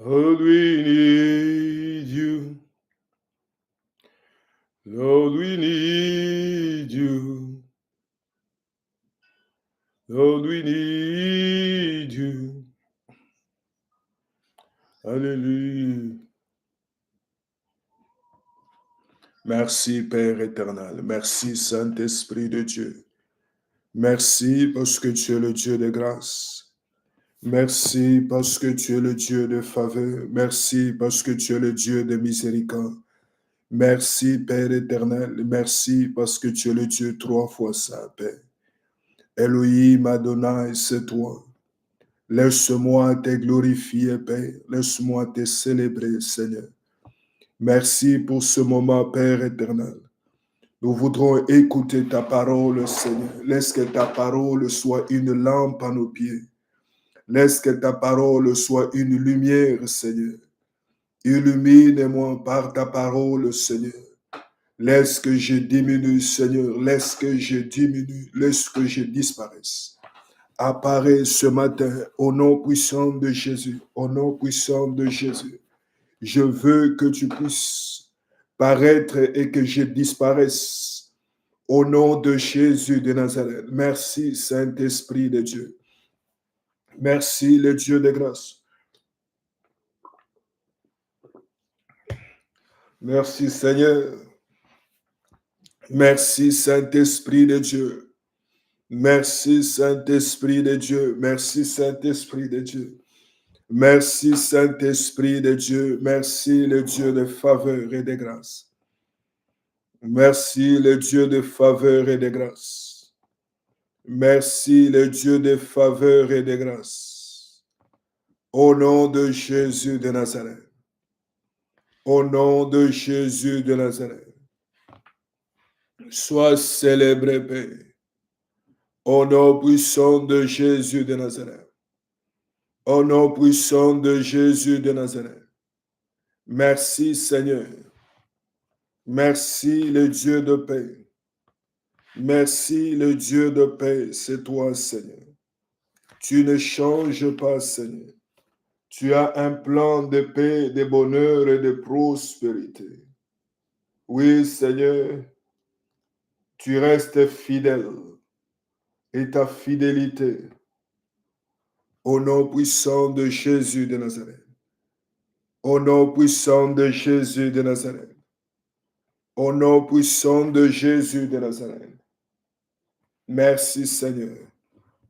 Lord, we need you. Lord, we need you. Lord, we need you. Alléluia. Merci, Père éternel. Merci, Saint-Esprit de Dieu. Merci parce que tu es le Dieu de grâce. Merci parce que tu es le Dieu de faveur. Merci parce que tu es le Dieu de miséricorde. Merci, Père éternel. Merci parce que tu es le Dieu 3 fois saint, Père. Elohim Adonai, c'est toi. Laisse-moi te glorifier, Père. Laisse-moi te célébrer, Seigneur. Merci pour ce moment, Père éternel. Nous voudrons écouter ta parole, Seigneur. Laisse que ta parole soit une lampe à nos pieds. Laisse que ta parole soit une lumière, Seigneur. Illumine-moi par ta parole, Seigneur. Laisse que je diminue, Seigneur. Laisse que je diminue. Laisse que je disparaisse. Apparaît ce matin au nom puissant de Jésus. Au nom puissant de Jésus. Je veux que tu puisses paraître et que je disparaisse. Au nom de Jésus de Nazareth. Merci, Saint-Esprit de Dieu. Merci, le Dieu de grâce. Merci, Seigneur. Merci, Saint-Esprit de Dieu. Merci, Saint-Esprit de Dieu. Merci, Saint-Esprit de Dieu. Merci, Saint-Esprit de Dieu. Merci, le Dieu de faveur et de grâce. Merci, le Dieu de faveur et de grâce. Merci, le Dieu de faveur et de grâce. Au nom de Jésus de Nazareth. Au nom de Jésus de Nazareth. Sois célébré, Père. Au nom puissant de Jésus de Nazareth. Au nom puissant de Jésus de Nazareth. Merci, Seigneur. Merci, le Dieu de paix. Merci, le Dieu de paix. C'est toi, Seigneur. Tu ne changes pas, Seigneur. Tu as un plan de paix, de bonheur et de prospérité. Oui, Seigneur, tu restes fidèle. Et ta fidélité, au nom puissant de Jésus de Nazareth. Au nom puissant de Jésus de Nazareth. Au nom puissant de Jésus de Nazareth. Merci, Seigneur.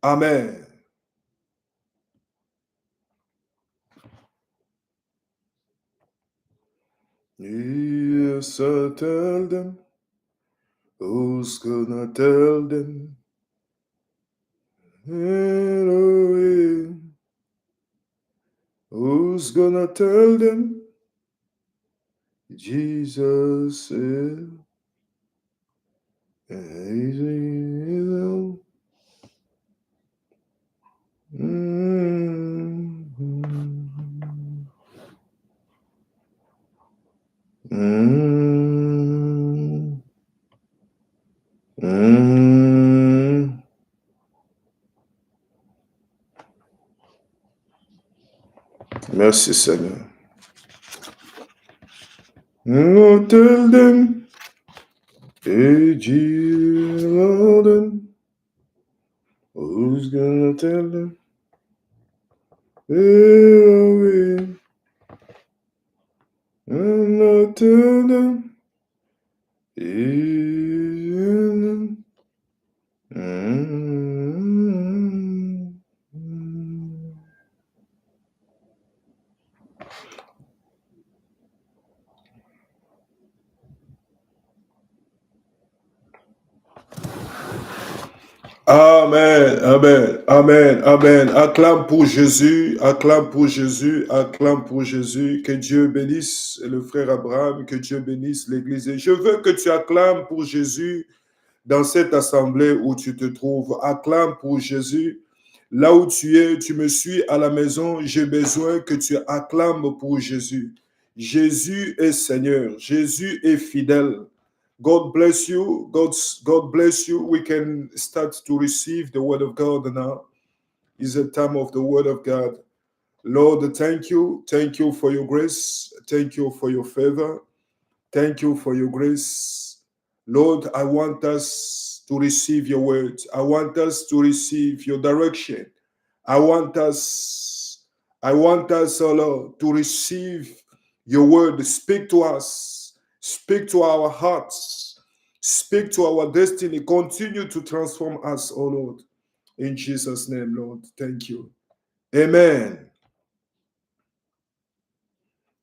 Amen. Yes, I tell them, who's gonna tell them? Elohim. Who's gonna tell them? Jesus is. Merci, Seigneur. Tell them, hey, Jesus, who's gonna tell them? Elohim, I'm not tell them. Amen, amen, amen, amen. Acclame pour Jésus, acclame pour Jésus, acclame pour Jésus. Que Dieu bénisse le frère Abraham, que Dieu bénisse l'Église. Et je veux que tu acclames pour Jésus dans cette assemblée où tu te trouves. Acclame pour Jésus. Là où tu es, tu me suis à la maison, j'ai besoin que tu acclames pour Jésus. Jésus est Seigneur, Jésus est fidèle. God bless you. God bless you. We can start to receive the word of God now. It's a time of the word of God. Lord, thank you. Thank you for your grace. Thank you for your favor. Thank you for your grace. Lord, I want us to receive your word. I want us to receive your direction. I want us, oh Lord, to receive your word. Speak to us. Speak to our hearts. Speak to our destiny. Continue to transform us, oh Lord. In Jesus' name, Lord. Thank you. Amen.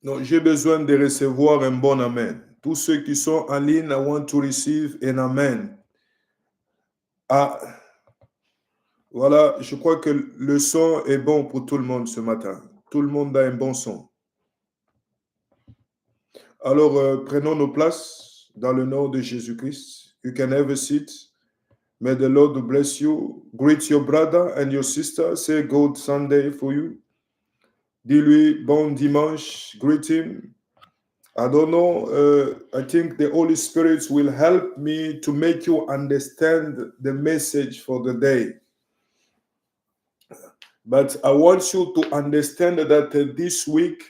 Donc, j'ai besoin de recevoir un bon amen. Tous ceux qui sont en ligne, I want to receive an amen. Ah, voilà, je crois que le son est bon pour tout le monde ce matin. Tout le monde a un bon son. Alors, prenons nos places dans le nom de Jésus-Christ. You can have a seat. May the Lord bless you. Greet your brother and your sister. Say good Sunday for you. Dis-lui bon dimanche. Greet him. I don't know. I think the Holy Spirit will help me to make you understand the message for the day. But I want you to understand that this week,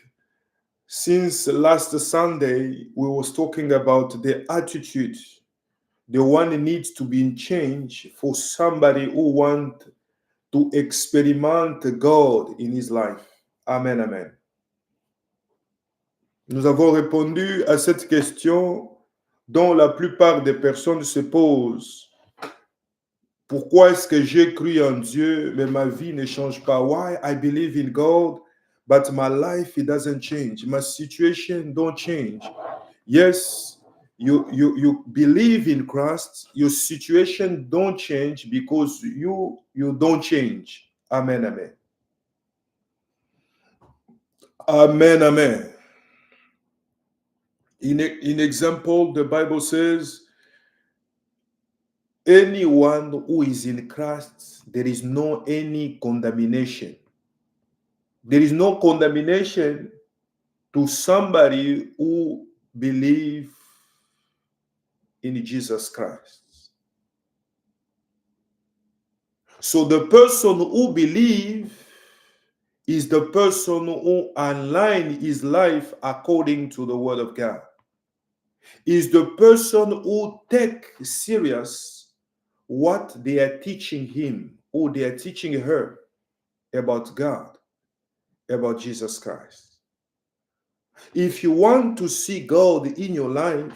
since last Sunday, we was talking about the attitude. The one needs to be in change for somebody who want to experiment God in his life. Amen, amen. Nous avons répondu à cette question dont la plupart des personnes se posent. Pourquoi est-ce que j'ai cru en Dieu, mais ma vie ne change pas? Why I believe in God, but my life, it doesn't change. My situation don't change. Yes, you believe in Christ, your situation don't change because you don't change. Amen, amen. Amen, amen. In example, the Bible says, anyone who is in Christ, there is no any condemnation. There is no condemnation to somebody who believes in Jesus Christ. So the person who believes is the person who aligns his life according to the word of God. Is the person who takes serious what they are teaching him or they are teaching her about God, about Jesus Christ. If you want to see God in your life,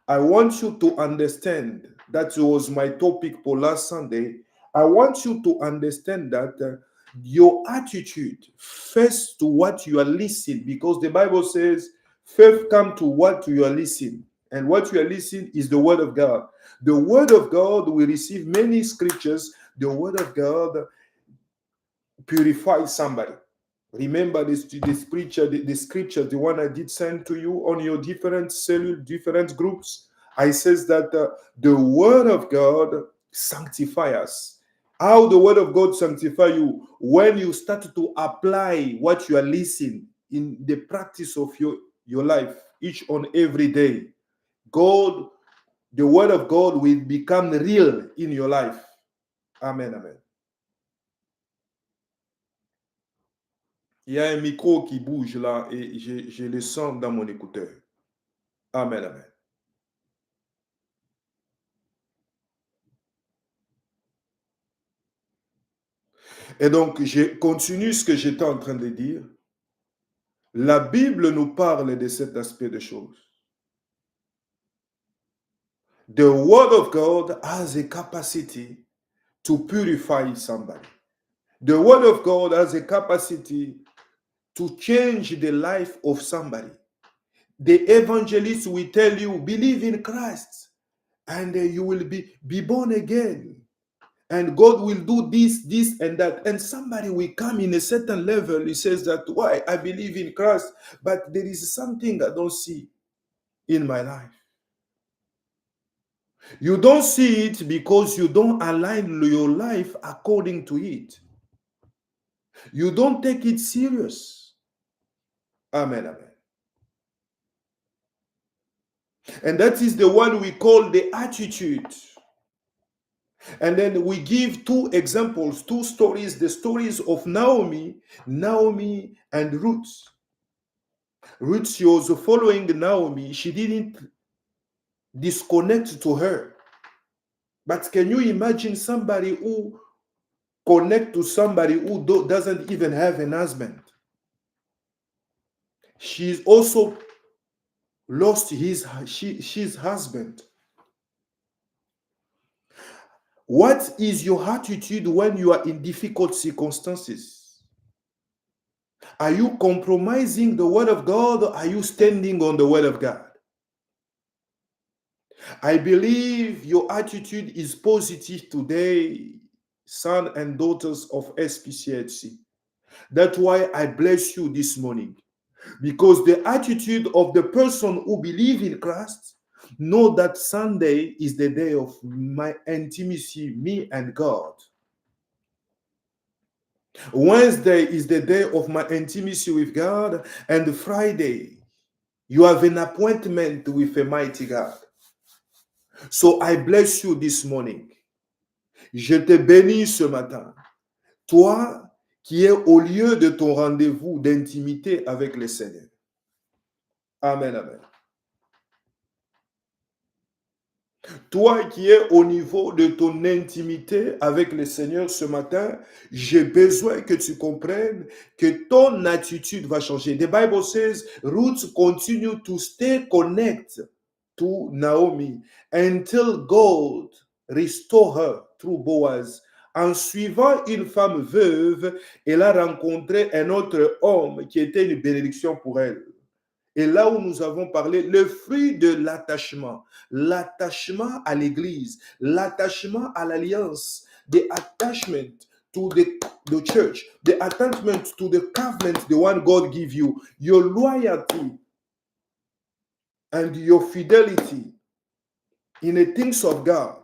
I want you to understand, that was my topic for last Sunday. I want you to understand that your attitude first to what you are listening, because the Bible says, faith come to what you are listening. And what you are listening is the word of God. The word of God, we receive many scriptures. The word of God purifies somebody. Remember this scripture, the scripture, the one I did send to you on your different cellular, different groups. I says that the word of God sanctifies us. How the word of God sanctify you? When you start to apply what you are listening in the practice of your life, each on every day. God, the word of God will become real in your life. Amen, amen. Il y a un micro qui bouge là et je le sens dans mon écouteur. Amen, amen. Et donc, je continue ce que j'étais en train de dire. La Bible nous parle de cet aspect de choses. The word of God has a capacity to purify somebody. The word of God has a capacity to change the life of somebody. The evangelist will tell you, believe in Christ, and you will be born again. And God will do this, and that. And somebody will come in a certain level. He says that, why? I believe in Christ, but there is something I don't see in my life. You don't see it because you don't align your life according to it. You don't take it serious. Amen, amen. And that is the one we call the attitude. And then we give two examples, two stories, the stories of Naomi and Ruth. Ruth, she was following Naomi. She didn't disconnect to her. But can you imagine somebody who connect to somebody who doesn't even have an husband? She's also lost she's husband. What is your attitude when you are in difficult circumstances? Are you compromising the word of God, or are you standing on the word of God? I believe your attitude is positive today, son and daughters of SPCHC. That's why I bless you this morning. Because the attitude of the person who believes in Christ know that Sunday is the day of my intimacy, me and God. Wednesday is the day of my intimacy with God, and Friday, you have an appointment with a mighty God. So I bless you this morning. Je te bénis ce matin. Toi qui es au lieu de ton rendez-vous d'intimité avec le Seigneur. Amen, amen. Toi qui es au niveau de ton intimité avec le Seigneur ce matin, j'ai besoin que tu comprennes que ton attitude va changer. The Bible says Ruth continued to stay connected to Naomi until God restore her through Boaz. En suivant une femme veuve, elle a rencontré un autre homme qui était une bénédiction pour elle. Et là où nous avons parlé, le fruit de l'attachement à l'Église, l'attachement à l'Alliance, the attachment to the church, the attachment to the covenant, the one God give you, your loyalty and your fidelity in the things of God,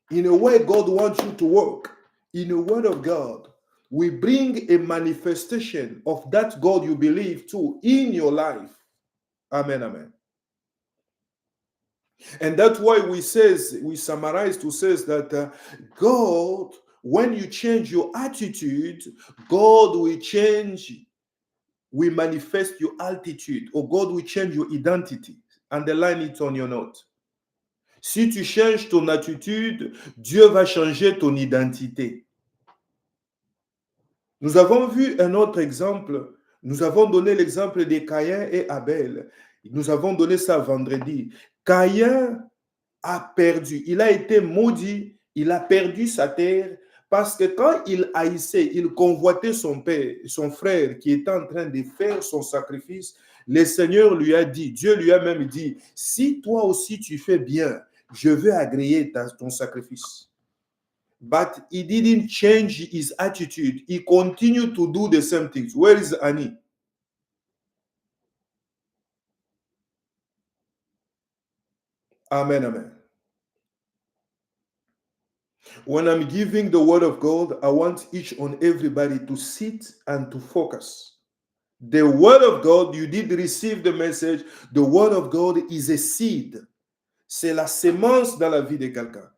in a way God wants you to work, in the word of God, we bring a manifestation of that God you believe to in your life. Amen, amen. And that's why we summarize to says that God, when you change your attitude, God will manifest your altitude, or God will change your identity. Underline it on your note. Si tu changes ton attitude, Dieu va changer ton identité. Nous avons vu un autre exemple. Nous avons donné l'exemple de Caïn et Abel. Nous avons donné ça vendredi. Caïn a perdu. Il a été maudit. Il a perdu sa terre parce que quand il haïssait, il convoitait son père, son frère qui était en train de faire son sacrifice, le Seigneur lui a dit, Dieu lui a même dit, si toi aussi tu fais bien, je veux agréer ton sacrifice. But he didn't change his attitude. He continued to do the same things. Where is Annie? Amen, amen. When I'm giving the word of God, I want each and everybody to sit and to focus. The word of God, you did receive the message. The word of God is a seed. C'est la sémence dans la vie de quelqu'un.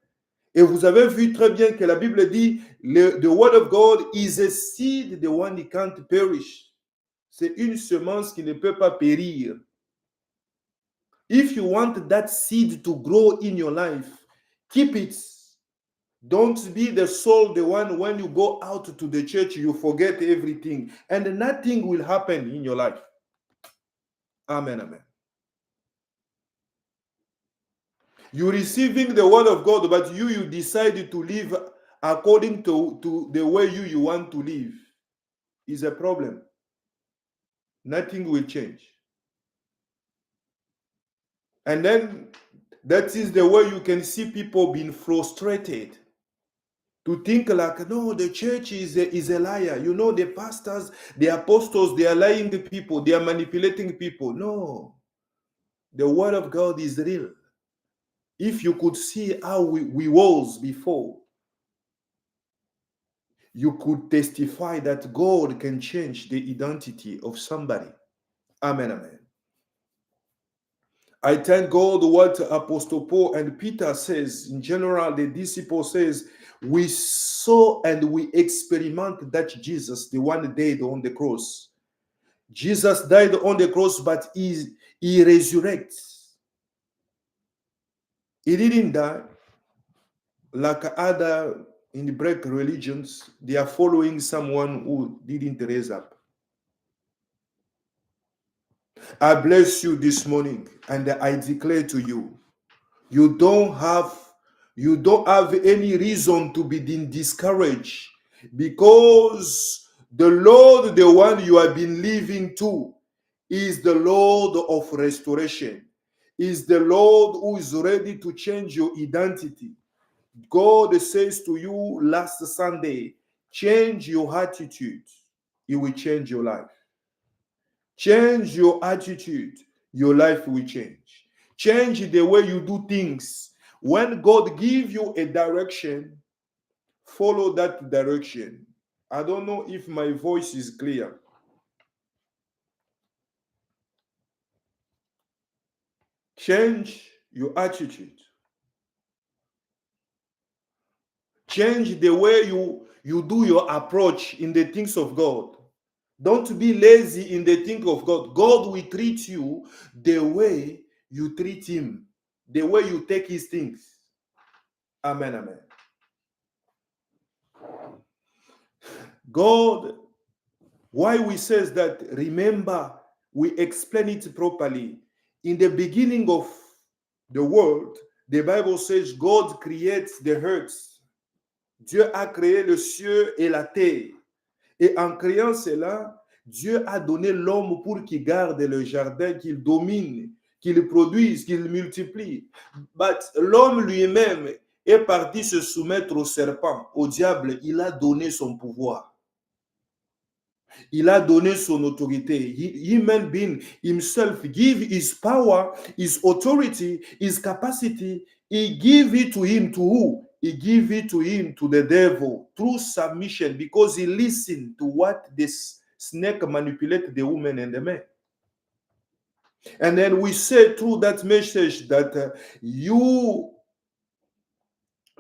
Et vous avez vu très bien que la Bible dit, the word of God is a seed, the one that can't perish. C'est une semence qui ne peut pas périr. If you want that seed to grow in your life, keep it. Don't be the soul, the one when you go out to the church, you forget everything. And nothing will happen in your life. Amen, amen. You're receiving the word of God, but you decide to live according to the way you want to live. Is a problem. Nothing will change. And then that is the way you can see people being frustrated. To think like, no, the church is a liar. You know, the pastors, the apostles, they are lying to people. They are manipulating people. No. The word of God is real. If you could see how we was before, you could testify that God can change the identity of somebody. Amen, amen. I thank God what Apostle Paul and Peter says. In general, the disciple says, we saw and we experiment that Jesus, the one died on the cross. Jesus died on the cross, but he resurrects. He didn't die like other in the break religions. They are following someone who didn't raise up. I bless you this morning and I declare to you, you don't have any reason to be discouraged, because the Lord, the one you have been living to, is the Lord of restoration, is the Lord who is ready to change your identity. God says to you last Sunday, change your attitude, He will change your life. Change your attitude, your life will change. Change the way you do things. When God gives you a direction, follow that direction. I don't know if my voice is clear. Change your attitude. Change the way you do your approach in the things of God. Don't be lazy in the things of God. God will treat you the way you treat Him, the way you take His things. Amen, amen. God, why we says that, remember, we explain it properly. In the beginning of the world, the Bible says God creates the earth. Dieu a créé le ciel et la terre. Et en créant cela, Dieu a donné l'homme pour qu'il garde le jardin, qu'il domine, qu'il produise, qu'il multiplie. But l'homme lui-même est parti se soumettre au serpent, au diable. Il a donné son pouvoir. Il a donné son autorité. Human being himself give his power, his authority, his capacity. He give it to him to who? He give it to him, to the devil, through submission, because he listened to what this snake manipulated the woman and the man. And then we say through that message that you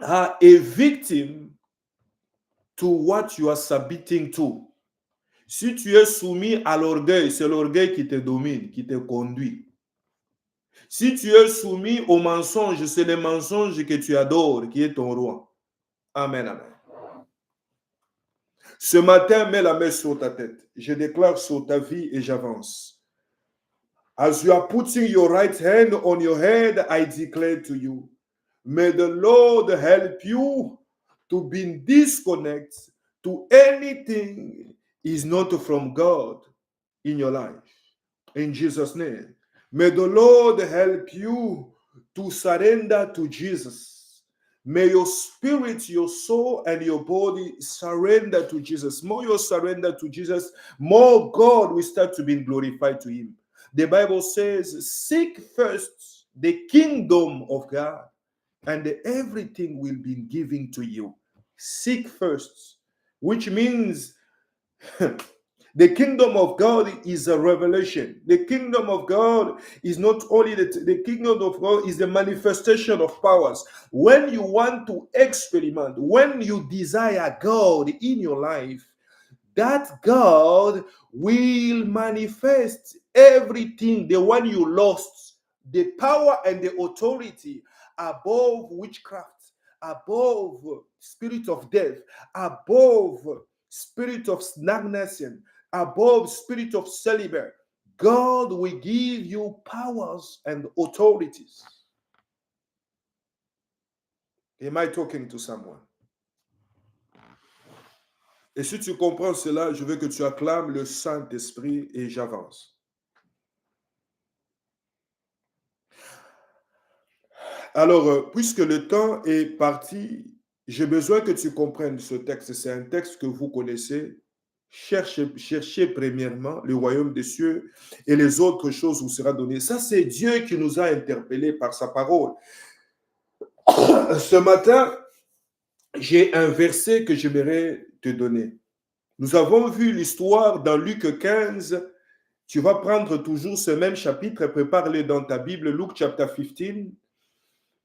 are a victim to what you are submitting to. Si tu es soumis à l'orgueil, c'est l'orgueil qui te domine, qui te conduit. Si tu es soumis au mensonge, c'est le mensonge que tu adores, qui est ton roi. Amen, amen. Ce matin, mets la main sur ta tête. Je déclare sur ta vie et j'avance. As you are putting your right hand on your head, I declare to you, may the Lord help you to be disconnected to anything is not from God in your life. In Jesus' name. May the Lord help you to surrender to Jesus. May your spirit, your soul, and your body surrender to Jesus. More you surrender to Jesus, more God will start to be glorified to Him. The Bible says, seek first the kingdom of God, and everything will be given to you. Seek first, which means the kingdom of God is a revelation. The kingdom of God is not only the kingdom of God is the manifestation of powers. When you want to experiment, when you desire God in your life, that God will manifest everything, the one you lost, the power and the authority above witchcraft, above spirit of death, above spirit of stagnation, above spirit of celibate. God will give you powers and authorities. Am I talking to someone? Et si tu comprends cela, je veux que tu acclames le Saint-Esprit et j'avance. Alors, puisque le temps est parti, j'ai besoin que tu comprennes ce texte. C'est un texte que vous connaissez. Cherchez premièrement le royaume des cieux et les autres choses vous sera donné. Ça, c'est Dieu qui nous a interpellés par sa parole. Ce matin, j'ai un verset que j'aimerais te donner. Nous avons vu l'histoire dans Luc 15 Tu vas prendre toujours ce même chapitre et prépare-le dans ta Bible, Luke chapter 15.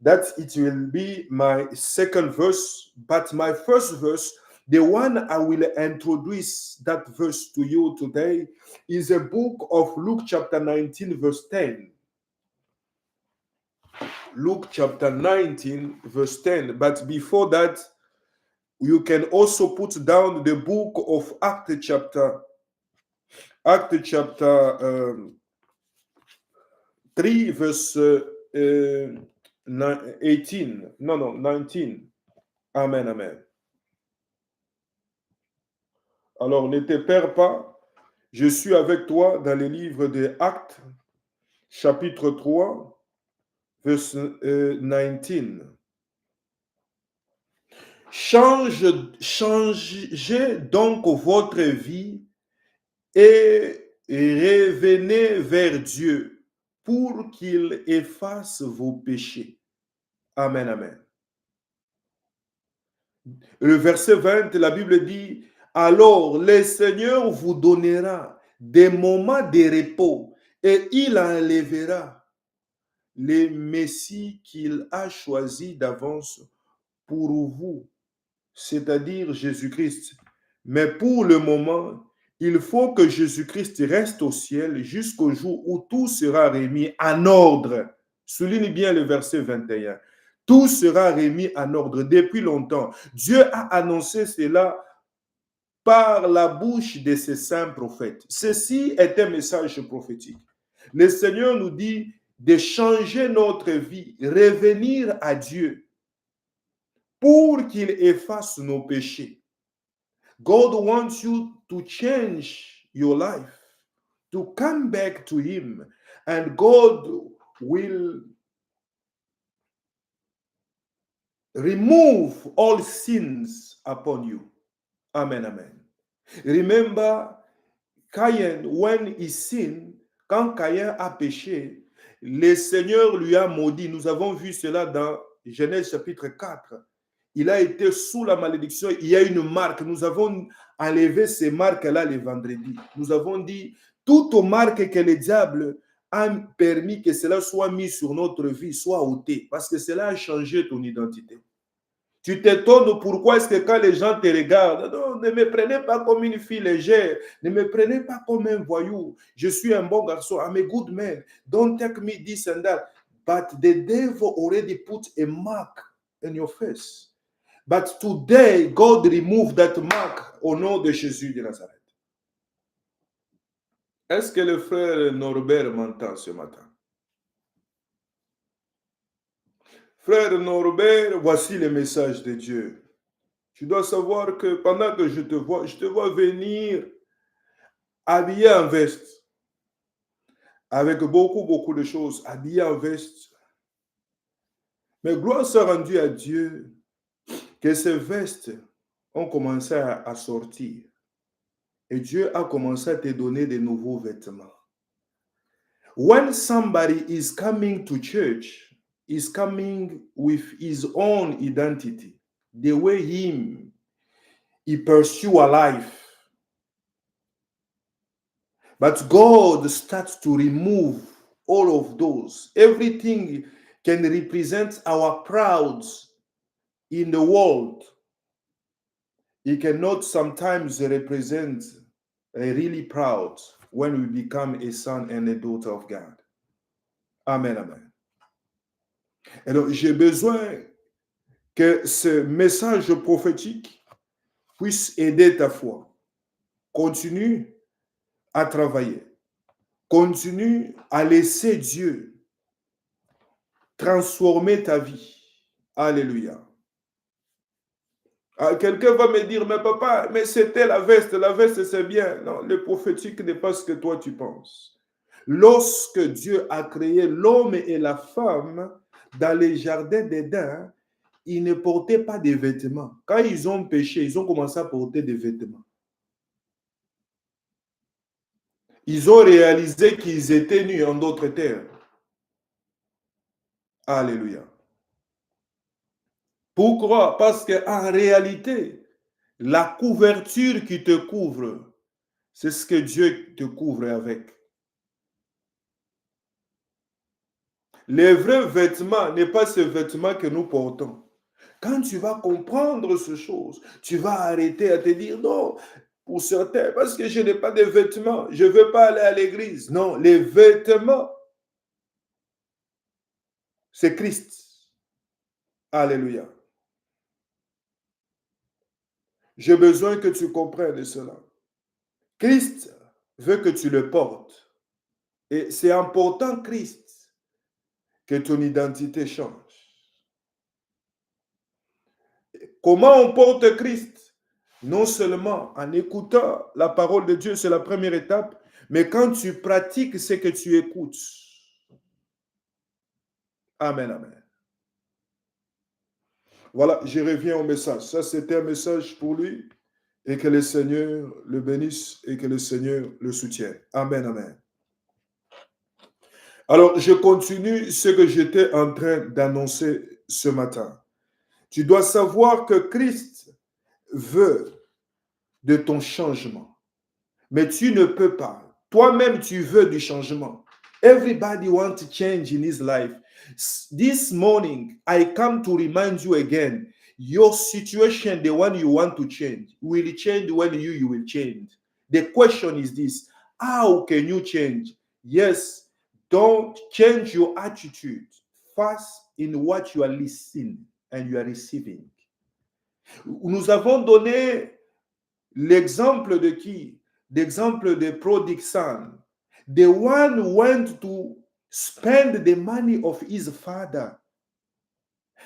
That it will be my second verse, but my first verse, the one I will introduce that verse to you today, is a book of Luke chapter 19, verse 10. Luke chapter 19, verse 10. But before that, you can also put down the book of Acts chapter 3, verse 18. No, 19. Amen, amen. Alors, ne te perds pas. Je suis avec toi dans les livres des Actes, chapitre 3, verse 19. Changez donc votre vie et revenez vers Dieu pour qu'il efface vos péchés. Amen, amen. Le verset 20, la Bible dit, alors le Seigneur vous donnera des moments de repos et il enlèvera les messies qu'il a choisis d'avance pour vous, c'est-à-dire Jésus-Christ. Mais pour le moment, il faut que Jésus-Christ reste au ciel jusqu'au jour où tout sera remis en ordre. Souligne bien le verset 21. Tout sera remis en ordre depuis longtemps. Dieu a annoncé cela par la bouche de ses saints prophètes. Ceci est un message prophétique. Le Seigneur nous dit de changer notre vie, revenir à Dieu pour qu'il efface nos péchés. God wants you to change your life, to come back to Him, and God will remove all sins upon you. Amen, amen. Remember, Cain, when he sinned, quand Caïn a péché, le Seigneur lui a maudit. Nous avons vu cela dans Genèse chapitre 4. Il a été sous la malédiction. Il y a une marque. Nous avons enlevé ces marques-là le vendredi. Nous avons dit, toute marque que le diable a permis que cela soit mis sur notre vie, soit ôté, parce que cela a changé ton identité. Tu t'étonnes pourquoi est-ce que quand les gens te regardent, non, ne me prenez pas comme une fille légère, ne me prenez pas comme un voyou. Je suis un bon garçon. I'm a good man. Don't take me this and that. But the devil already put a mark in your face. But today, God removed that mark au nom de Jésus de Nazareth. Est-ce que le frère Norbert m'entend ce matin? Frère Norbert, voici le message de Dieu. Tu dois savoir que pendant que je te vois venir habillé en veste, avec beaucoup de choses, habillé en veste. Mais gloire soit rendue à Dieu que ces vestes ont commencé à sortir. Et Dieu a commencé à te donner de nouveaux vêtements. When somebody is coming to church, is coming with his own identity, the way he pursue a life. But God starts to remove all of those. Everything can represent our prouds in the world. It cannot sometimes represent a really proud when we become a son and a daughter of God. Amen, amen. Et donc, j'ai besoin que ce message prophétique puisse aider ta foi. Continue à travailler. Continue à laisser Dieu transformer ta vie. Alléluia. Quelqu'un va me dire, mais papa, mais c'était la veste c'est bien. Non, le prophétique n'est pas ce que toi tu penses. Lorsque Dieu a créé l'homme et la femme dans les jardins d'Éden, ils ne portaient pas de vêtements. Quand ils ont péché, ils ont commencé à porter des vêtements. Ils ont réalisé qu'ils étaient nus en d'autres terres. Alléluia. Pourquoi? Parce qu'en réalité, la couverture qui te couvre, c'est ce que Dieu te couvre avec. Les vrais vêtements n'est pas ce vêtement que nous portons. Quand tu vas comprendre ces choses, tu vas arrêter à te dire non, pour certains, parce que je n'ai pas de vêtements, je ne veux pas aller à l'église. Non, les vêtements, c'est Christ. Alléluia. J'ai besoin que tu comprennes cela. Christ veut que tu le portes. Et c'est important, Christ, que ton identité change. Comment on porte Christ? Non seulement en écoutant la parole de Dieu, c'est la première étape, mais quand tu pratiques ce que tu écoutes. Amen, amen. Voilà, je reviens au message. Ça, c'était un message pour lui. Et que le Seigneur le bénisse et que le Seigneur le soutienne. Amen, amen. Alors, je continue ce que j'étais en train d'annoncer ce matin. Tu dois savoir que Christ veut de ton changement. Mais tu ne peux pas. Toi-même, tu veux du changement. Everybody wants to change in his life. This morning, I come to remind you again, your situation, the one you want to change, will change when you will change. The question is this, how can you change? Yes, don't change your attitude. First in what you are listening and you are receiving. Nous avons donné l'exemple de qui? L'exemple de prodigue son. The one went to spend the money of his father.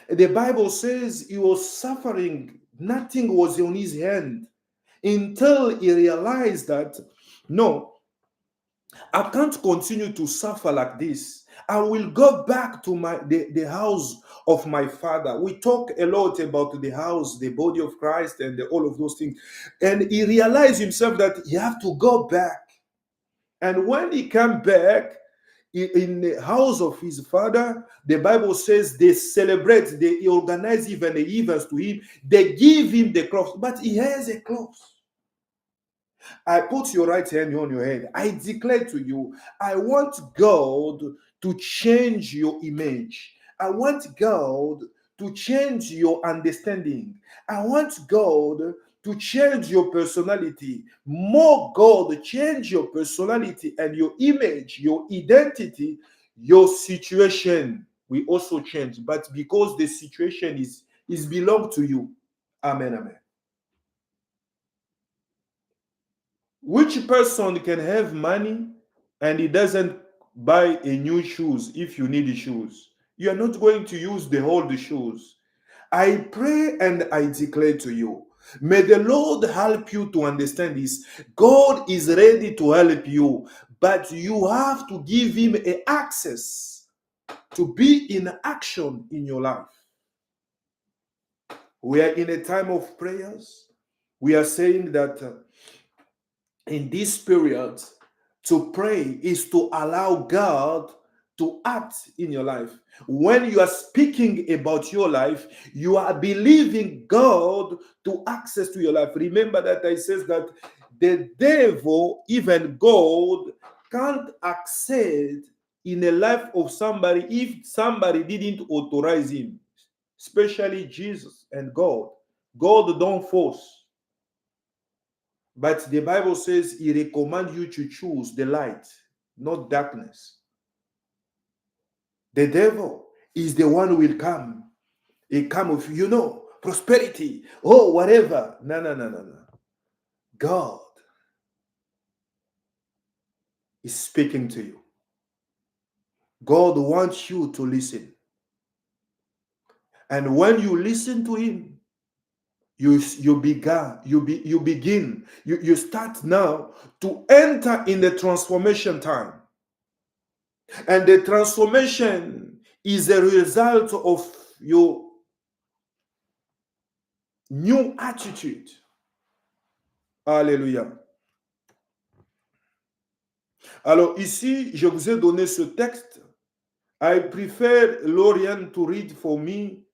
The Bible says he was suffering. Nothing was on his hand until he realized that, no, I can't continue to suffer like this. I will go back to the house of my father. We talk a lot about the house, the body of Christ, and all of those things. And he realized himself that he have to go back. And when he came back in the house of his father, the Bible says they celebrate, they organize even the events to him. They give him the cloth, but he has a cloth. I put your right hand on your head. I declare to you, I want God to change your image. I want God to change your understanding. I want God to change your personality. More God, change your personality and your image, your identity, your situation will also change. But because the situation is belong to you. Amen, amen. Which person can have money and he doesn't buy a new shoes if you need shoes? You are not going to use the old shoes. I pray and I declare to you, may the Lord help you to understand this. God is ready to help you, but you have to give him access to be in action in your life. We are in a time of prayers. We are saying that in this period, to pray is to allow God to act in your life. When you are speaking about your life, you are believing God to access to your life. Remember that I says that the devil, even God, can't access in the life of somebody if somebody didn't authorize him, especially Jesus and God. God don't force. But the Bible says he recommends you to choose the light, not darkness. The devil is the one who will come. He come with, prosperity. Oh, whatever. No. God is speaking to you. God wants you to listen. And when you listen to him, you start now to enter in the transformation time. And the transformation is a result of your new attitude. Alléluia. Alors ici, je vous ai donné ce texte. I prefer Lorian to read for me.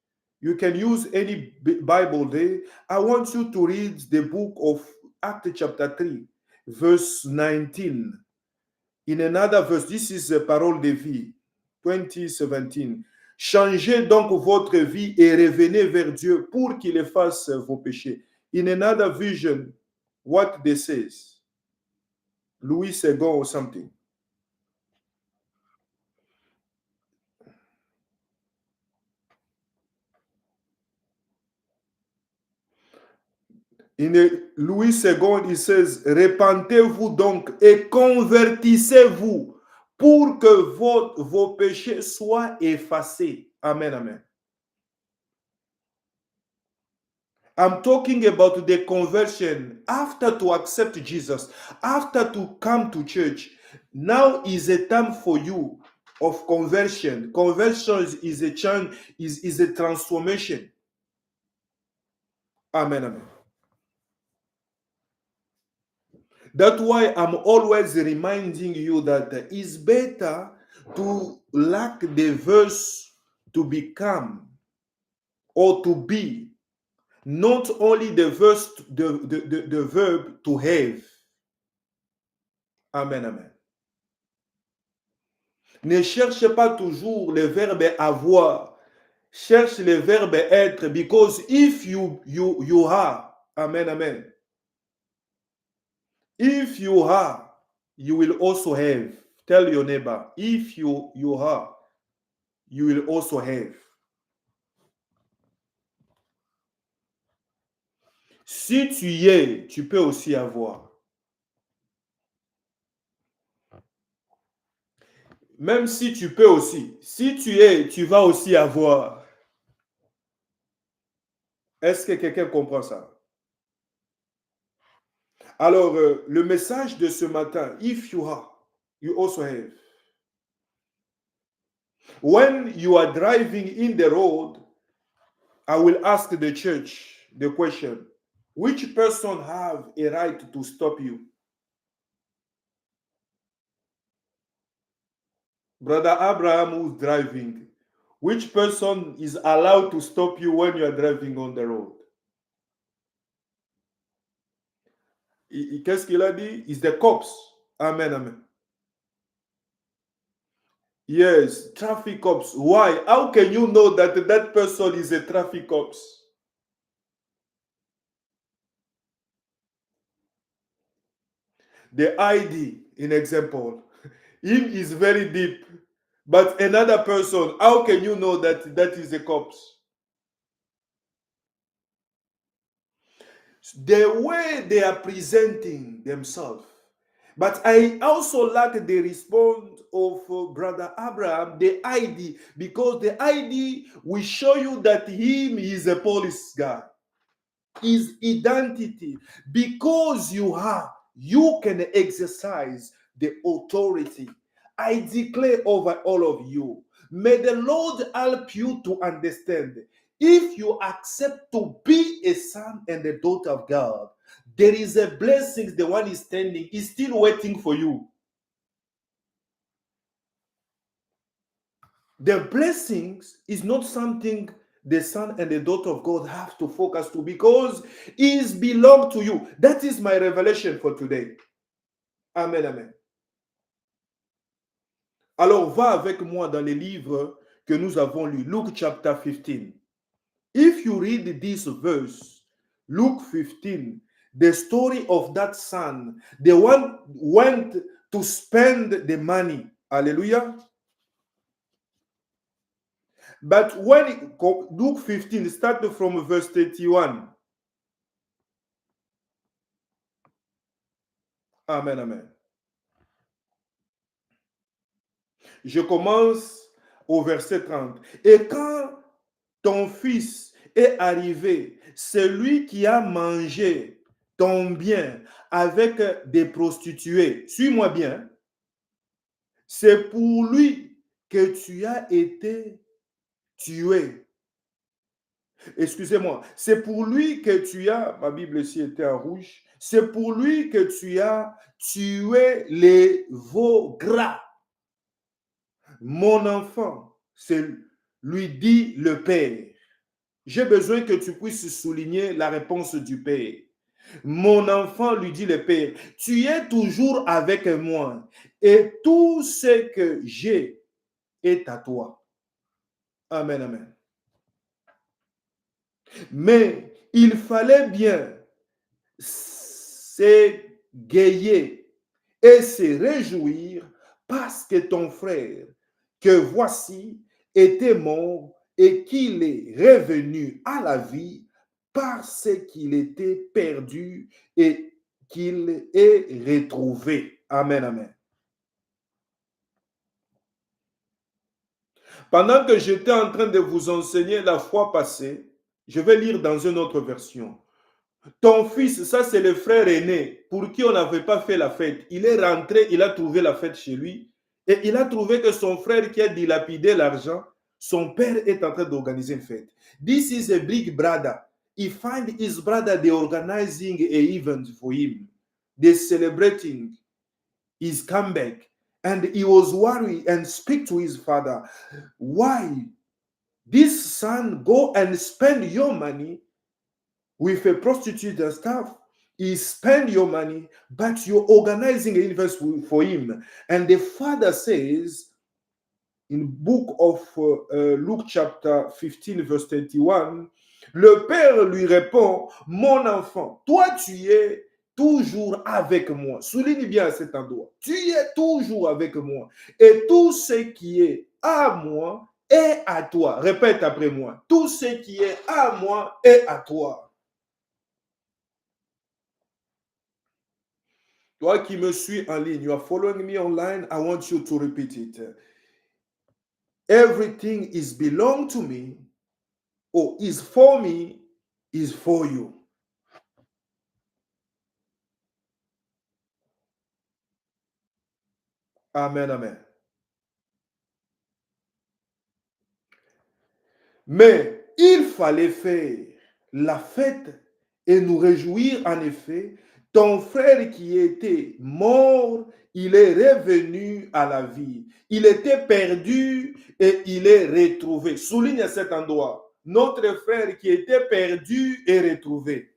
You can use any Bible there. I want you to read the book of Acts chapter 3, verse 19. In another verse, this is a parole de vie. 20:17. Changez donc votre vie et revenez vers Dieu pour qu'il efface vos péchés. In another vision, what they says, Louis II or something. In Louis II, il says, repentez-vous donc et convertissez-vous pour que vos péchés soient effacés. Amen, amen. I'm talking about the conversion after to accept Jesus, after to come to church. Now is a time for you of conversion. Conversion is a change, is a transformation. Amen, amen. That's why I'm always reminding you that it's better to lack the verse to become or to be, not only the verse, the verb to have. Amen, amen. Ne cherche pas toujours le verbe avoir. Cherche le verbe être, because if you are, amen, amen. If you are, you will also have. Tell your neighbor, if you are, you will also have. Si tu y es, tu peux aussi avoir. Même si tu peux aussi. Si tu es, tu vas aussi avoir. Est-ce que quelqu'un comprend ça? Alors, le message de ce matin, if you are, you also have. When you are driving in the road, I will ask the church the question, which person have a right to stop you? Brother Abraham who's driving, which person is allowed to stop you when you are driving on the road? Qu'est-ce qu'il a dit? It's the cops. Amen, amen. Yes, traffic cops. Why? How can you know that that person is a traffic cops? The ID, in example, him is very deep. But another person, how can you know that that is a cops? The way they are presenting themselves. But I also like the response of Brother Abraham, the ID, because the ID will show you that him is a police guy. His identity, because you can exercise the authority. I declare over all of you, may the Lord help you to understand. If you accept to be a son and a daughter of God, there is a blessing. The one is standing is still waiting for you. The blessings is not something the son and the daughter of God have to focus to, because it belongs to you. That is my revelation for today. Amen, amen. Alors, va avec moi dans les livres que nous avons lus. Luke chapter 15. If you read this verse, Luke 15, the story of that son, the one went to spend the money. Hallelujah. But when Luke 15 started from verse 31. Amen, amen. Je commence au verset 30. Et quand ton fils est arrivé, celui qui a mangé ton bien avec des prostituées, suis-moi bien, c'est pour lui que tu as été tué. Excusez-moi, c'est pour lui que tu as, ma Bible ici était en rouge, c'est pour lui que tu as tué les veaux gras. Mon enfant, c'est lui dit le Père. J'ai besoin que tu puisses souligner la réponse du Père. Mon enfant, lui dit le Père, tu es toujours avec moi et tout ce que j'ai est à toi. Amen, amen. Mais il fallait bien s'égayer et se réjouir parce que ton frère, que voici, était mort et qu'il est revenu à la vie parce qu'il était perdu et qu'il est retrouvé. Amen, amen. Pendant que j'étais en train de vous enseigner la fois passée, je vais lire dans une autre version. Ton fils, ça c'est le frère aîné pour qui on n'avait pas fait la fête. Il est rentré, il a trouvé la fête chez lui et il a trouvé que son frère qui a dilapidé l'argent, son père est en train d'organiser une fête. This is a big brother. He find his brother they organizing a event for him. They celebrating his comeback. And he was worried and speak to his father. Why? This son go and spend your money with a prostitute and stuff. He spend your money, but you're organizing an event for him. And the father says in book of Luke chapter 15 verse 21, le père lui répond, mon enfant, toi tu es toujours avec moi. Souligne bien cet endroit. Tu es toujours avec moi. Et tout ce qui est à moi est à toi. Répète après moi. Tout ce qui est à moi est à toi. Toi qui me suis en ligne, you are following me online, I want you to repeat it. Everything is belong to me, or is for me, is for you. Amen, amen. Mais il fallait faire la fête et nous réjouir en effet. Ton frère qui était mort, il est revenu à la vie. Il était perdu et il est retrouvé. Souligne à cet endroit. Notre frère qui était perdu est retrouvé.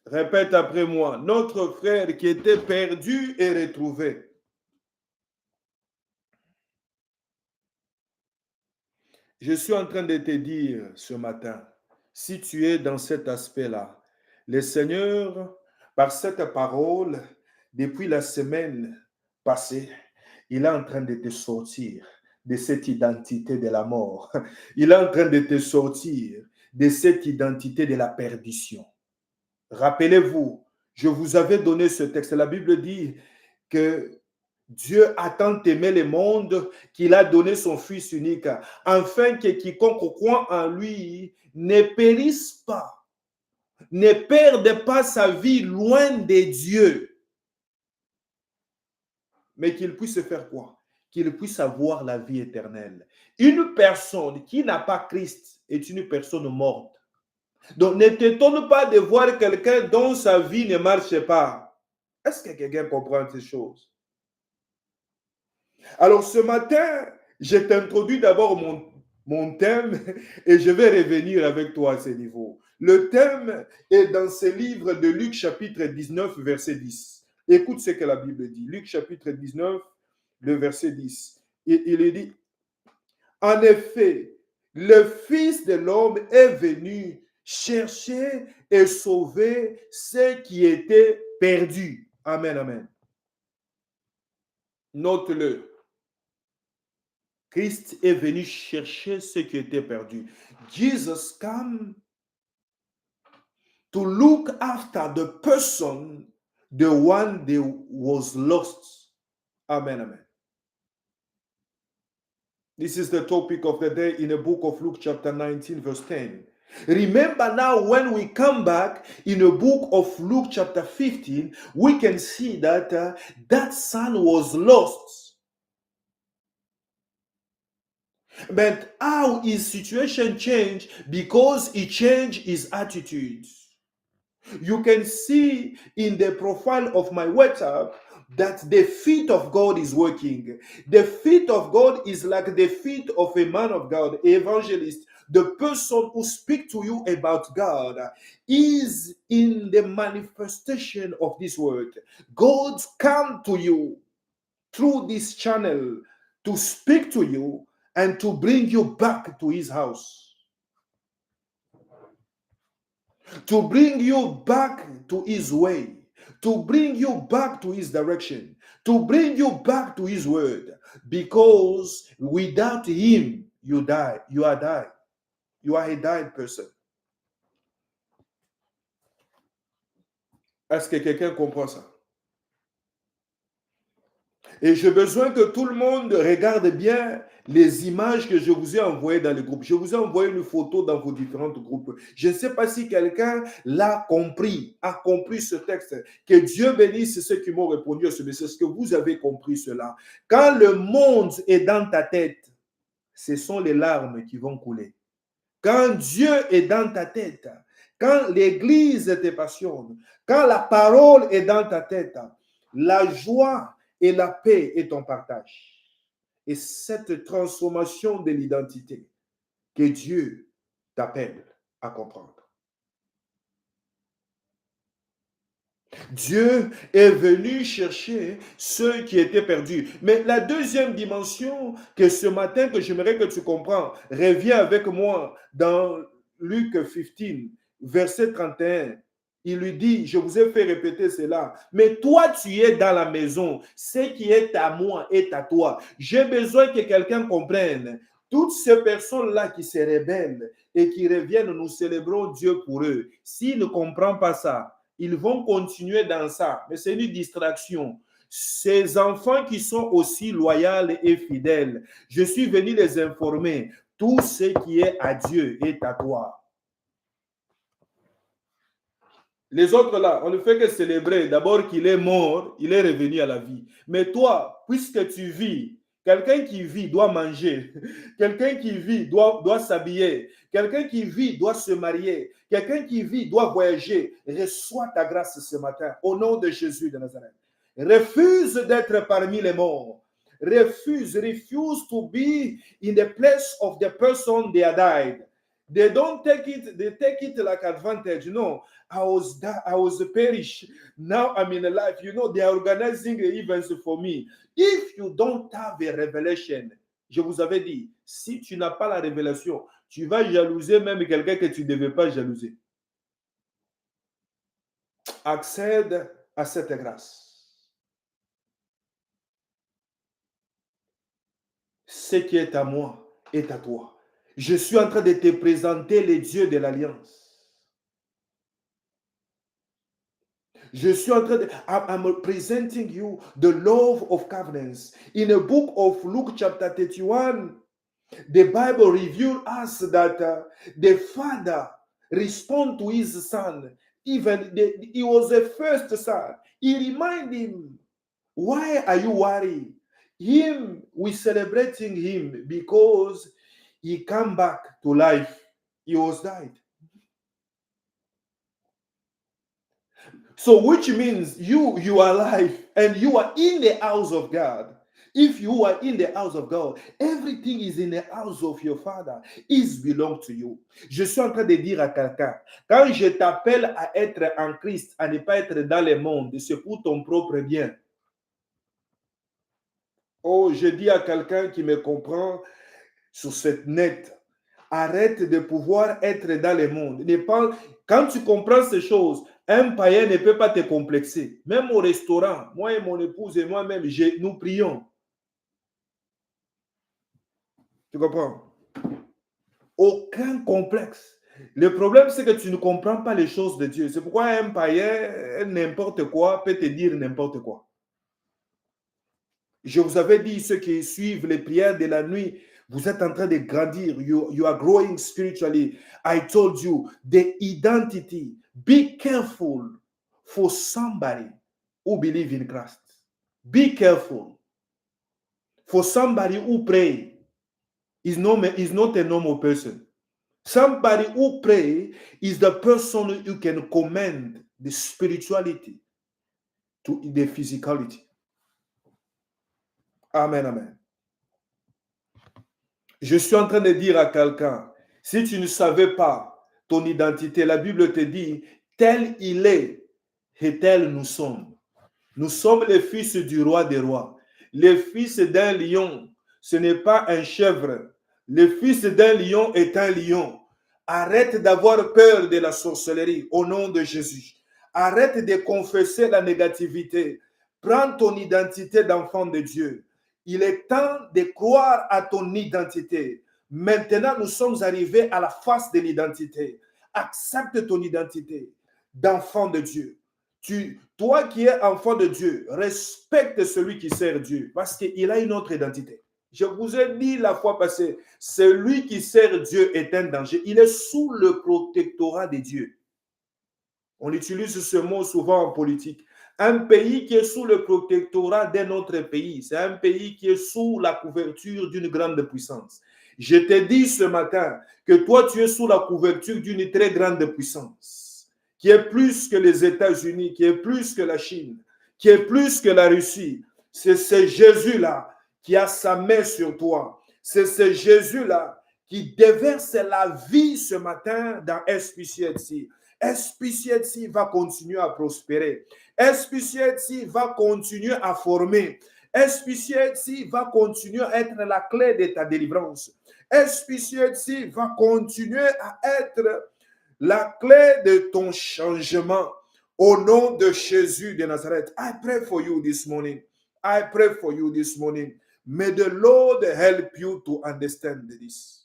Répète après moi. Notre frère qui était perdu est retrouvé. Je suis en train de te dire ce matin, si tu es dans cet aspect-là, le Seigneur, par cette parole, depuis la semaine passée, il est en train de te sortir de cette identité de la mort. Il est en train de te sortir de cette identité de la perdition. Rappelez-vous, je vous avais donné ce texte. La Bible dit que Dieu a tant aimé le monde qu'il a donné son Fils unique, afin que quiconque croit en lui ne périsse pas, ne perde pas sa vie loin de Dieu, mais qu'il puisse faire quoi? Qu'il puisse avoir la vie éternelle. Une personne qui n'a pas Christ est une personne morte. Donc ne t'étonne pas de voir quelqu'un dont sa vie ne marche pas. Est-ce que quelqu'un comprend ces choses? Alors ce matin, je t'introduis d'abord mon thème et je vais revenir avec toi à ce niveau. Le thème est dans ce livre de Luc chapitre 19, verset 10. Écoute ce que la Bible dit. Luc chapitre 19, le verset 10. Et il est dit, en effet, le Fils de l'homme est venu chercher et sauver ceux qui étaient perdus. Amen, amen. Note-le. Christ est venu chercher ceux qui étaient perdus. Jesus came to look after the person, the one that was lost. Amen, amen. This is the topic of the day in the book of Luke chapter 19 verse 10. Remember now when we come back in the book of Luke chapter 15, we can see that that son was lost. But how his situation changed? Because he changed his attitude. You can see in the profile of my WhatsApp that the feet of God is working. The feet of God is like the feet of a man of God, evangelist. The person who speaks to you about God is in the manifestation of this word. God come to you through this channel to speak to you and to bring you back to his house. To bring you back to his way. To bring you back to his direction. To bring you back to his word. Because without him, you die. You are died. You are a died person. Est-ce que quelqu'un comprend ça? Et j'ai besoin que tout le monde regarde bien les images que je vous ai envoyées dans le groupe. Je vous ai envoyé une photo dans vos différents groupes. Je ne sais pas si quelqu'un l'a compris, a compris ce texte. Que Dieu bénisse ceux qui m'ont répondu à ce message. Est-ce que vous avez compris cela? Quand le monde est dans ta tête, ce sont les larmes qui vont couler. Quand Dieu est dans ta tête, quand l'Église te passionne, quand la parole est dans ta tête, la joie et la paix est ton partage. Et cette transformation de l'identité que Dieu t'appelle à comprendre. Dieu est venu chercher ceux qui étaient perdus. Mais la deuxième dimension que ce matin que j'aimerais que tu comprennes, reviens avec moi dans Luc 15, verset 31. Il lui dit, je vous ai fait répéter cela, mais toi tu es dans la maison, ce qui est à moi est à toi. J'ai besoin que quelqu'un comprenne. Toutes ces personnes-là qui se rebellent et qui reviennent, nous célébrons Dieu pour eux. S'ils ne comprennent pas ça, ils vont continuer dans ça, mais c'est une distraction. Ces enfants qui sont aussi loyaux et fidèles, je suis venu les informer. Tout ce qui est à Dieu est à toi. Les autres là, on ne fait que célébrer. D'abord qu'il est mort, il est revenu à la vie. Mais toi, puisque tu vis, quelqu'un qui vit doit manger. Quelqu'un qui vit doit s'habiller. Quelqu'un qui vit doit se marier. Quelqu'un qui vit doit voyager. Reçois ta grâce ce matin au nom de Jésus de Nazareth. Refuse d'être parmi les morts. Refuse to be in the place of the person they are died. They don't take it, they take it like advantage. No, I was perished. Now I'm in a life. You know, they are organizing events for me. If you don't have a revelation, je vous avais dit, si tu n'as pas la révélation, tu vas jalouser même quelqu'un que tu ne devais pas jalouser. Accède à cette grâce. Ce qui est à moi est à toi. Je suis en train de te présenter les dieux de l'Alliance. Je suis en train de... I'm presenting you the love of covenants. In the book of Luke chapter 31, the Bible reveals us that the father responded to his son. Even he was the first son. He reminded him, why are you worried? We're celebrating him because he came back to life. He was died. So which means you are alive and you are in the house of God. If you are in the house of God, everything is in the house of your Father. It belongs to you. Je suis en train de dire à quelqu'un, quand je t'appelle à être en Christ, à ne pas être dans le monde, c'est pour ton propre bien. Oh, je dis à quelqu'un qui me comprend sur cette net, arrête de pouvoir être dans le monde. Quand tu comprends ces choses, un païen ne peut pas te complexer. Même au restaurant, moi et mon épouse et moi-même, nous prions. Tu comprends? Aucun complexe. Le problème, c'est que tu ne comprends pas les choses de Dieu. C'est pourquoi un païen, n'importe quoi, peut te dire n'importe quoi. Je vous avais dit, ceux qui suivent les prières de la nuit, vous êtes en train de grandir. You are growing spiritually. I told you, the identity. Be careful for somebody who believes in Christ. Be careful for somebody who prays. Is not a normal person. Somebody who prays is the person who can command the spirituality to the physicality. Amen, amen. Je suis en train de dire à quelqu'un, si tu ne savais pas ton identité, la Bible te dit, tel il est et tel nous sommes. Nous sommes les fils du roi des rois, Le fils d'un lion, ce n'est pas un chèvre. Le fils d'un lion est un lion. Arrête d'avoir peur de la sorcellerie au nom de Jésus. Arrête de confesser la négativité. Prends ton identité d'enfant de Dieu. Il est temps de croire à ton identité. Maintenant, nous sommes arrivés à la face de l'identité. Accepte ton identité d'enfant de Dieu. Toi qui es enfant de Dieu, respecte celui qui sert Dieu parce qu'il a une autre identité. Je vous ai dit la fois passée, celui qui sert Dieu est un danger. Il est sous le protectorat de Dieu. On utilise ce mot souvent en politique. Un pays qui est sous le protectorat d'un autre pays, c'est un pays qui est sous la couverture d'une grande puissance. Je te dis ce matin que toi, tu es sous la couverture d'une très grande puissance, qui est plus que les États-Unis, qui est plus que la Chine, qui est plus que la Russie. C'est ce Jésus-là qui a sa main sur toi. C'est ce Jésus-là qui déverse la vie ce matin dans SPCLC. SPCLC va continuer à prospérer. SPCLC va continuer à former. SPCLC va continuer à être la clé de ta délivrance. SPCLC va continuer à être la clé de ton changement. Au nom de Jésus de Nazareth, I pray for you this morning. I pray for you this morning. May the Lord help you to understand this.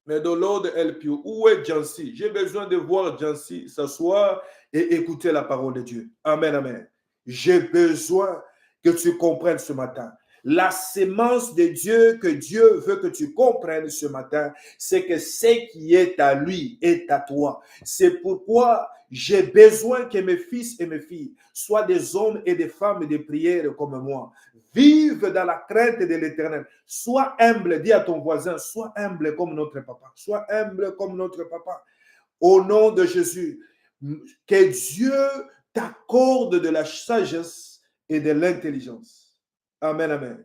May the Lord help you. Où est Jancy? J'ai besoin de voir Jancy s'asseoir et écouter la parole de Dieu. Amen, amen. J'ai besoin que tu comprennes ce matin. La sémence de Dieu que Dieu veut que tu comprennes ce matin, c'est que ce qui est à lui est à toi. C'est pourquoi j'ai besoin que mes fils et mes filles soient des hommes et des femmes de prière comme moi. Vive dans la crainte de l'Éternel. Sois humble, dis à ton voisin, sois humble comme notre papa. Sois humble comme notre papa. Au nom de Jésus, que Dieu t'accorde de la sagesse et de l'intelligence. Amen, amen.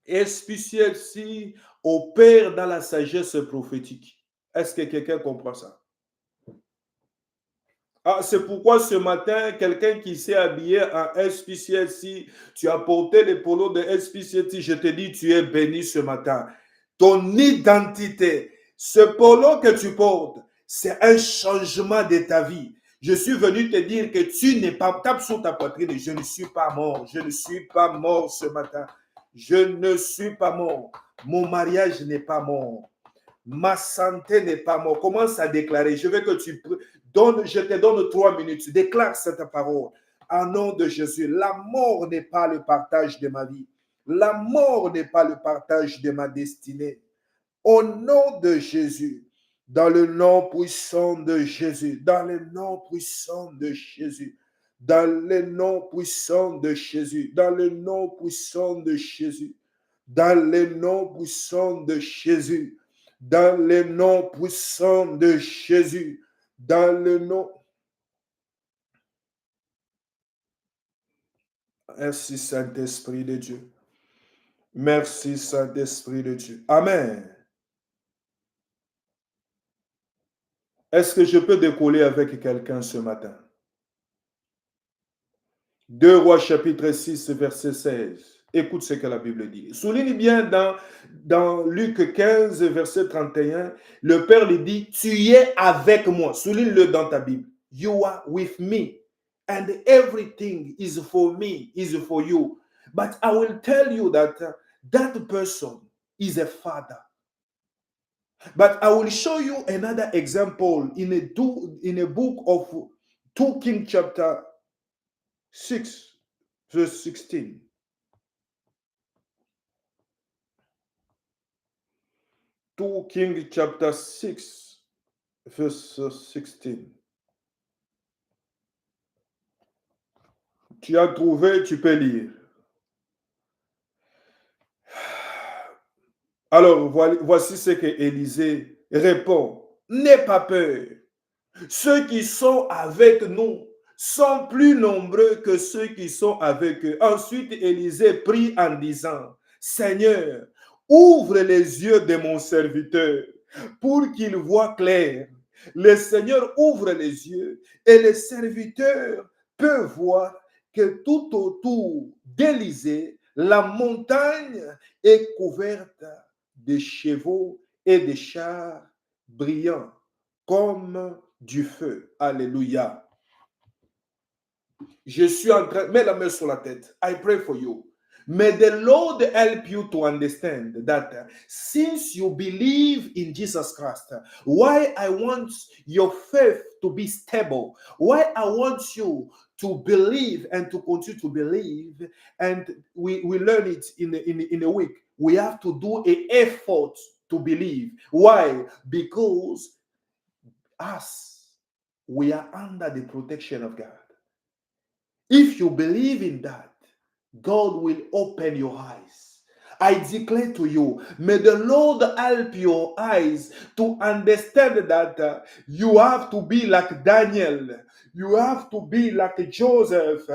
SPCLC opère dans la sagesse prophétique. Est-ce que quelqu'un comprend ça? Ah, c'est pourquoi ce matin, quelqu'un qui s'est habillé en SPCLC, tu as porté les polos de SPCLC, je te dis, tu es béni ce matin. Ton identité, ce polo que tu portes, c'est un changement de ta vie. Je suis venu te dire que tu n'es pas, tape sur ta poitrine, je ne suis pas mort, je ne suis pas mort ce matin. Je ne suis pas mort. Mon mariage n'est pas mort. Ma santé n'est pas morte. Commence à déclarer. Je veux que tu donnes, je te donne 3 minutes. Déclare cette parole. En nom de Jésus, la mort n'est pas le partage de ma vie. La mort n'est pas le partage de ma destinée. Au nom de Jésus, dans le nom puissant de Jésus, dans le nom puissant de Jésus, dans le nom puissant de Jésus, dans le nom puissant de Jésus, dans le nom puissant de Jésus, dans le nom puissant de Jésus, dans le nom. Merci Saint-Esprit de Dieu. Merci Saint-Esprit de Dieu. Amen. Est-ce que je peux décoller avec quelqu'un ce matin? 2 Rois chapitre 6 verset 16. Écoute ce que la Bible dit. Souligne bien dans Luc 15 verset 31, le Père lui dit, tu es avec moi. Souligne-le dans ta Bible. You are with me and everything is for me, is for you. But I will tell you that that person is a father. But I will show you another example in a book of 2 Kings chapter 6, verse 16. 2 Kings chapter 6, verse 16. Tu as trouvé, tu peux lire. Alors, voici ce que Élisée répond. N'aie pas peur. Ceux qui sont avec nous sont plus nombreux que ceux qui sont avec eux. Ensuite, Élisée prie en disant, Seigneur, ouvre les yeux de mon serviteur pour qu'il voie clair. Le Seigneur ouvre les yeux et le serviteur peut voir que tout autour d'Élysée, la montagne est couverte de chevaux et de chars brillants comme du feu. Alléluia. Je suis en train, mets la main sur la tête. I pray for you. May the Lord help you to understand that since you believe in Jesus Christ, why I want your faith to be stable, why I want you to believe and to continue to believe, and we learn it in a week. We have to do an effort to believe. Why? Because us, we are under the protection of God. If you believe in that, God will open your eyes. I declare to you, may the Lord help your eyes to understand that you have to be like Daniel. You have to be like Joseph.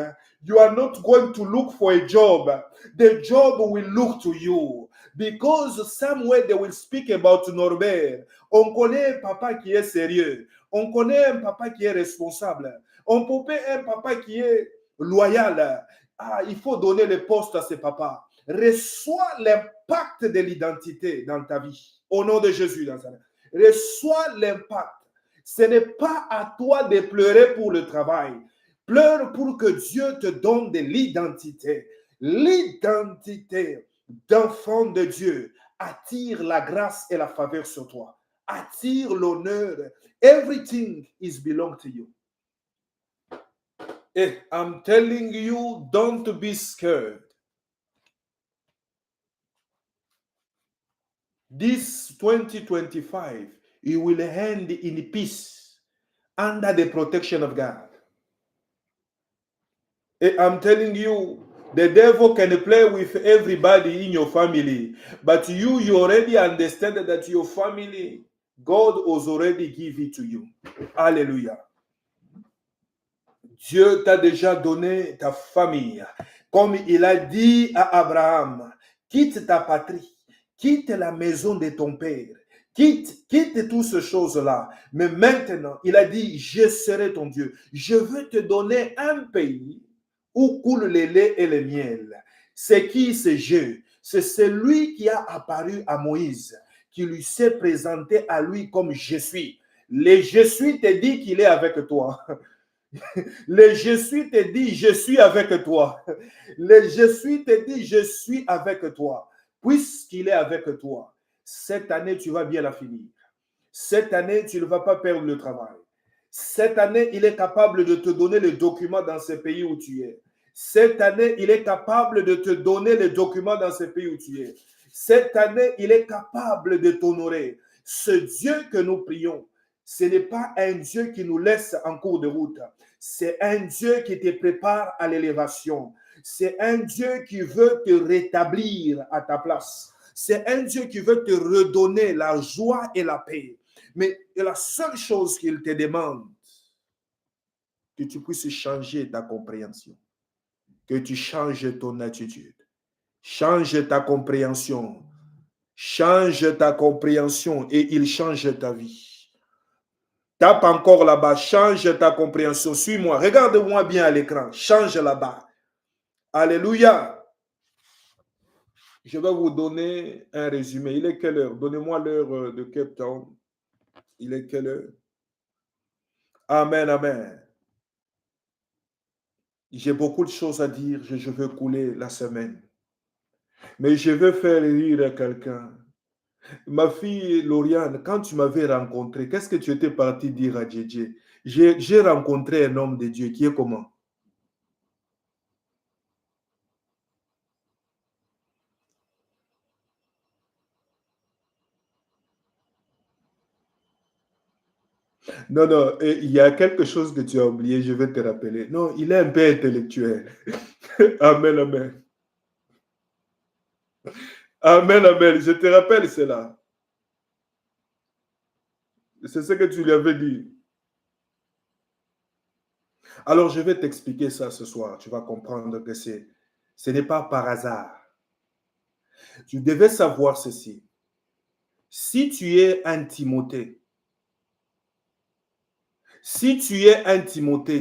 You are not going to look for a job. The job will look to you. Because somewhere they will speak about Norbert. On connaît un papa qui est sérieux. On connaît un papa qui est responsable. On connaît un papa qui est loyal. Ah, il faut donner le poste à ses papas. Reçois l'impact de l'identité dans ta vie. Au nom de Jésus. Reçois l'impact. Ce n'est pas à toi de pleurer pour le travail. Pleure pour que Dieu te donne de l'identité. L'identité d'enfant de Dieu attire la grâce et la faveur sur toi. Attire l'honneur. Everything is belong to you. And I'm telling you, don't be scared. This 2025, you will end in peace under the protection of God. And I'm telling you, the devil can play with everybody in your family, but you already understand that your family, God has already given it to you. Hallelujah. Dieu t'a déjà donné ta famille. Comme il a dit à Abraham, quitte ta patrie, quitte la maison de ton père, quitte toutes ces choses-là. Mais maintenant, il a dit, je serai ton Dieu. Je veux te donner un pays où coule le lait et le miel. C'est qui ce Dieu? C'est celui qui a apparu à Moïse, qui lui s'est présenté à lui comme je suis. Le je suis te dit qu'il est avec toi. Le je suis te dit, je suis avec toi. Le je suis te dit, je suis avec toi. Puisqu'il est avec toi, cette année, tu vas bien la finir. Cette année, tu ne vas pas perdre le travail. Cette année, il est capable de te donner les documents dans ce pays où tu es. Cette année, il est capable de te donner les documents dans ce pays où tu es. Cette année, il est capable de t'honorer. Ce Dieu que nous prions, ce n'est pas un Dieu qui nous laisse en cours de route. C'est un Dieu qui te prépare à l'élévation. C'est un Dieu qui veut te rétablir à ta place. C'est un Dieu qui veut te redonner la joie et la paix. Mais la seule chose qu'il te demande, que tu puisses changer ta compréhension, que tu changes ton attitude, change ta compréhension, et il change ta vie. Tape encore là-bas, change ta compréhension. Suis-moi, regarde-moi bien à l'écran, change là-bas. Alléluia. Je vais vous donner un résumé. Il est quelle heure? Donnez-moi l'heure de Cape Town. Il est quelle heure? Amen, amen. J'ai beaucoup de choses à dire. Je veux couler la semaine. Mais je veux faire rire quelqu'un. Ma fille Lauriane, quand tu m'avais rencontré, qu'est-ce que tu étais parti dire à Djedje? J'ai rencontré un homme de Dieu qui est comment? Non, non, il y a quelque chose que tu as oublié, je vais te rappeler. Non, il est un peu intellectuel. Amen, amen. Amen, amen. Je te rappelle cela. C'est ce que tu lui avais dit. Alors, je vais t'expliquer ça ce soir. Tu vas comprendre que ce n'est pas par hasard. Tu devais savoir ceci. Si tu es un Timothée,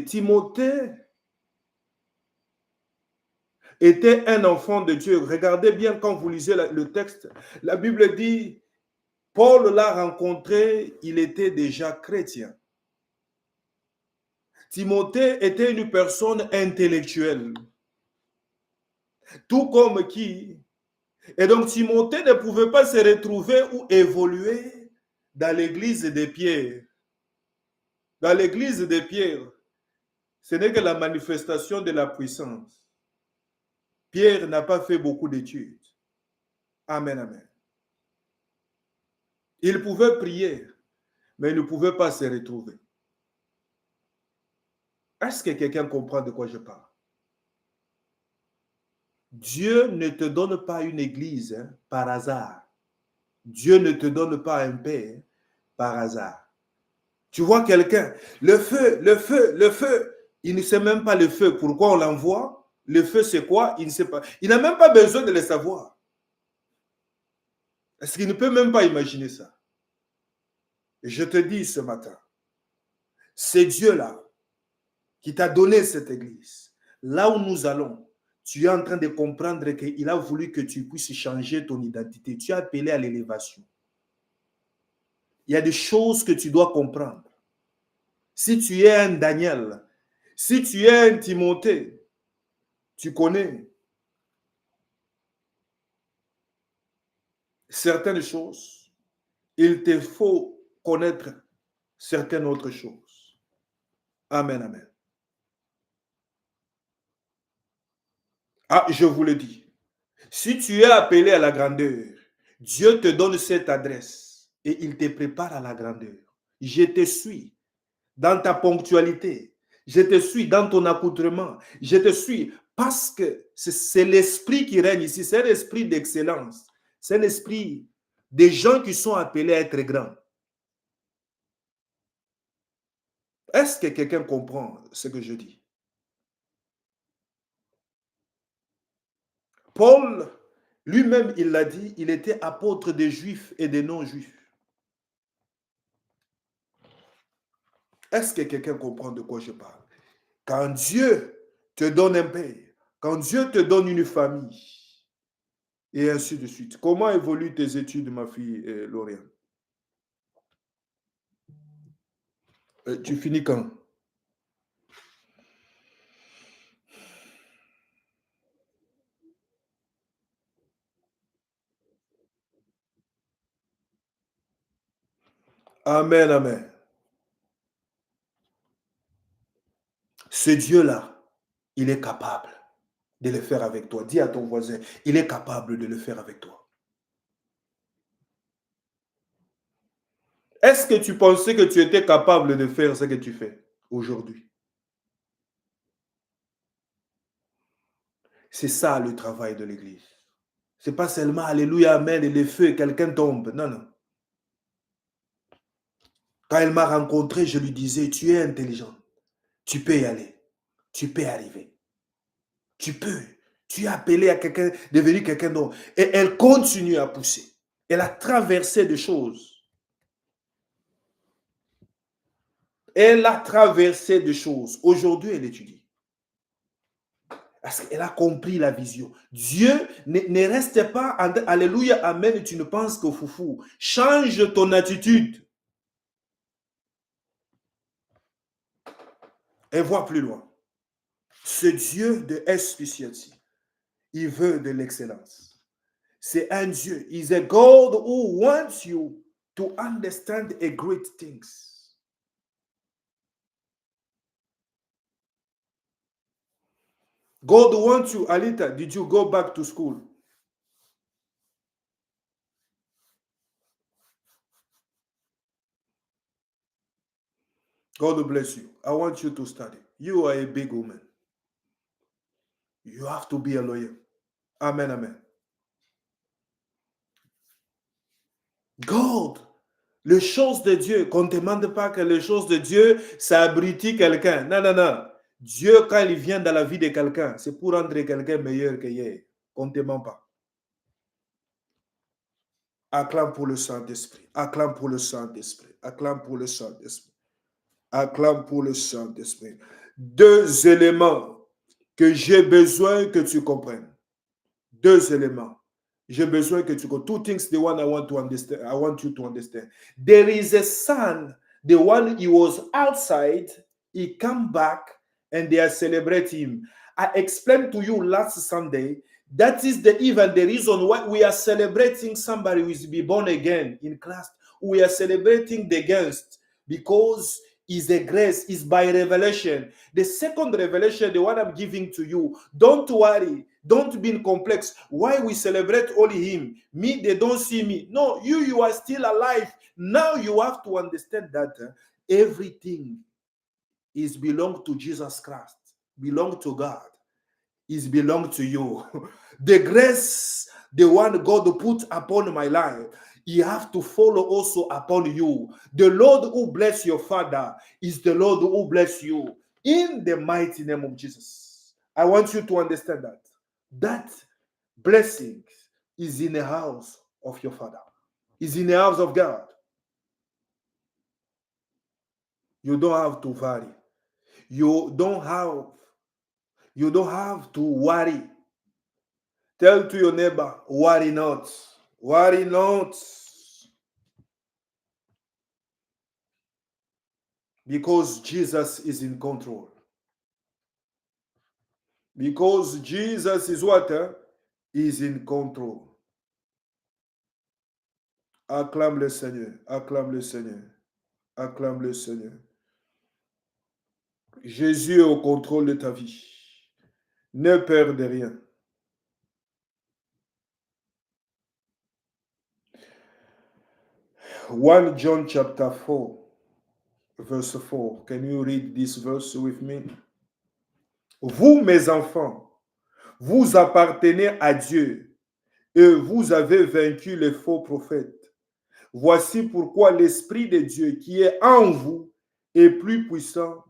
Timothée était un enfant de Dieu. Regardez bien quand vous lisez le texte. La Bible dit, Paul l'a rencontré, il était déjà chrétien. Timothée était une personne intellectuelle, tout comme qui. Et donc Timothée ne pouvait pas se retrouver ou évoluer dans l'église de Pierre. Dans l'église de Pierre, ce n'est que la manifestation de la puissance. Pierre n'a pas fait beaucoup d'études. Amen, amen. Il pouvait prier, mais il ne pouvait pas se retrouver. Est-ce que quelqu'un comprend de quoi je parle? Dieu ne te donne pas une église par hasard. Dieu ne te donne pas un père par hasard. Tu vois quelqu'un, le feu, le feu, le feu. Il ne sait même pas le feu. Pourquoi on l'envoie? Le feu, c'est quoi? Il ne sait pas. Il n'a même pas besoin de le savoir. Parce qu'il ne peut même pas imaginer ça. Et je te dis ce matin, c'est Dieu-là qui t'a donné cette église. Là où nous allons, tu es en train de comprendre qu'il a voulu que tu puisses changer ton identité. Tu es appelé à l'élévation. Il y a des choses que tu dois comprendre. Si tu es un Daniel, si tu es un Timothée, tu connais certaines choses. Il te faut connaître certaines autres choses. Amen, amen. Ah, je vous le dis. Si tu es appelé à la grandeur, Dieu te donne cette adresse et il te prépare à la grandeur. Je te suis dans ta ponctualité. Je te suis dans ton accoutrement. Je te suis parce que c'est l'esprit qui règne ici. C'est l'esprit d'excellence. C'est l'esprit des gens qui sont appelés à être grands. Est-ce que quelqu'un comprend ce que je dis? Paul, lui-même, il l'a dit, il était apôtre des Juifs et des non-Juifs. Est-ce que quelqu'un comprend de quoi je parle? Quand Dieu te donne un père, quand Dieu te donne une famille, et ainsi de suite. Comment évoluent tes études, ma fille Lauriane? Tu finis quand? Amen, amen. Ce Dieu-là, il est capable de le faire avec toi. Dis à ton voisin, il est capable de le faire avec toi. Est-ce que tu pensais que tu étais capable de faire ce que tu fais aujourd'hui? C'est ça le travail de l'Église. Ce n'est pas seulement Alléluia, Amen et le feu, quelqu'un tombe. Non, non. Quand elle m'a rencontré, je lui disais, tu es intelligent. Tu peux y aller. Tu peux y arriver. Tu peux. Tu es appelé à quelqu'un, devenir quelqu'un d'autre. Et elle continue à pousser. Elle a traversé des choses. Elle a traversé des choses. Aujourd'hui, elle étudie. Parce qu'elle a compris la vision. Dieu ne reste pas, alléluia, amen, et tu ne penses qu'au foufou. Change ton attitude. Et vois plus loin. Ce Dieu de SPCT, il veut de l'excellence. C'est un Dieu. He's a God who wants you to understand a great things. God wants you. Alita, did you go back to school? God bless you. I want you to study. You are a big woman. You have to be a lawyer. Amen, amen. God, les choses de Dieu, qu'on ne demande pas que les choses de Dieu, ça abrutit quelqu'un. Non, non, non. Dieu, quand il vient dans la vie de quelqu'un, c'est pour rendre quelqu'un meilleur que hier. Qu'on ne te ment pas. Acclame pour le Saint-Esprit. Acclame pour le Saint-Esprit. Acclame pour le Saint-Esprit. Acclame pour le Saint-Esprit. Deux éléments que j'ai besoin que tu comprennes. Deux éléments. J'ai besoin que tu comprennes. Two things, the one I want to understand. I want you to understand. There is a son, the one he was outside, he come back, and they are celebrating him. I explained to you last Sunday, that is the even the reason why we are celebrating somebody who is be born again in class. We are celebrating the guest because is a grace, is by revelation. The second revelation, the one I'm giving to you, don't worry, don't be complex. Why we celebrate only him? Me, they don't see me. No, you are still alive. Now you have to understand that everything is belong to Jesus Christ, belong to God, is belong to you. The grace, the one God put upon my life, you have to follow also upon you. The Lord who bless your father is the Lord who bless you. In the mighty name of Jesus. I want you to understand that. That blessing is in the house of your father. Is in the house of God. You don't have to worry. You don't have to worry. Tell to your neighbor, worry not. Worry not. Because Jesus is in control. Because Jesus is what? Is in control. Acclame le Seigneur. Acclame le Seigneur. Acclame le Seigneur. Jésus est au contrôle de ta vie. Ne perds de rien. One John chapter 4, verse 4. Can you read this verse with me? Vous, mes enfants, vous appartenez à Dieu et vous avez vaincu les faux prophètes. Voici pourquoi l'Esprit de Dieu qui est en vous est plus puissant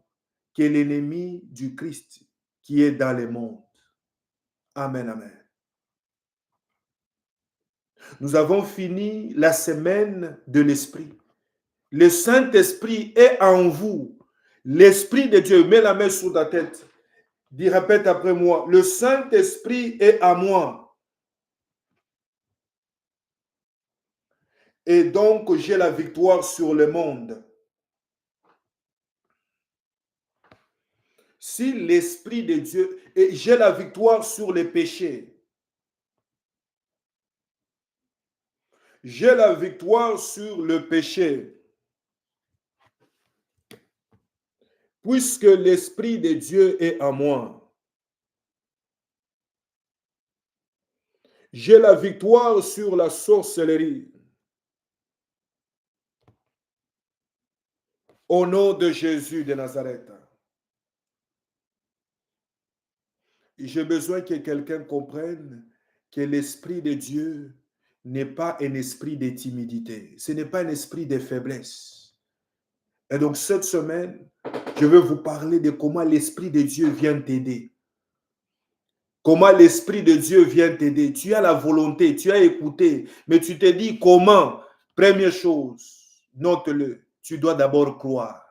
que l'ennemi du Christ qui est dans le monde. Amen, amen. Nous avons fini la semaine de l'Esprit. Le Saint-Esprit est en vous. L'Esprit de Dieu, mets la main sur ta tête. Dis, répète après moi, le Saint-Esprit est à moi. Et donc, j'ai la victoire sur le monde. Si l'Esprit de Dieu, et j'ai la victoire sur les péchés. J'ai la victoire sur le péché. Puisque l'Esprit de Dieu est en moi. J'ai la victoire sur la sorcellerie. Au nom de Jésus de Nazareth. J'ai besoin que quelqu'un comprenne que l'Esprit de Dieu n'est pas un esprit de timidité. Ce n'est pas un esprit de faiblesse. Et donc cette semaine, je vais vous parler de comment l'Esprit de Dieu vient t'aider. Comment l'Esprit de Dieu vient t'aider. Tu as la volonté, tu as écouté, mais tu te dis comment. Première chose, note-le, tu dois d'abord croire.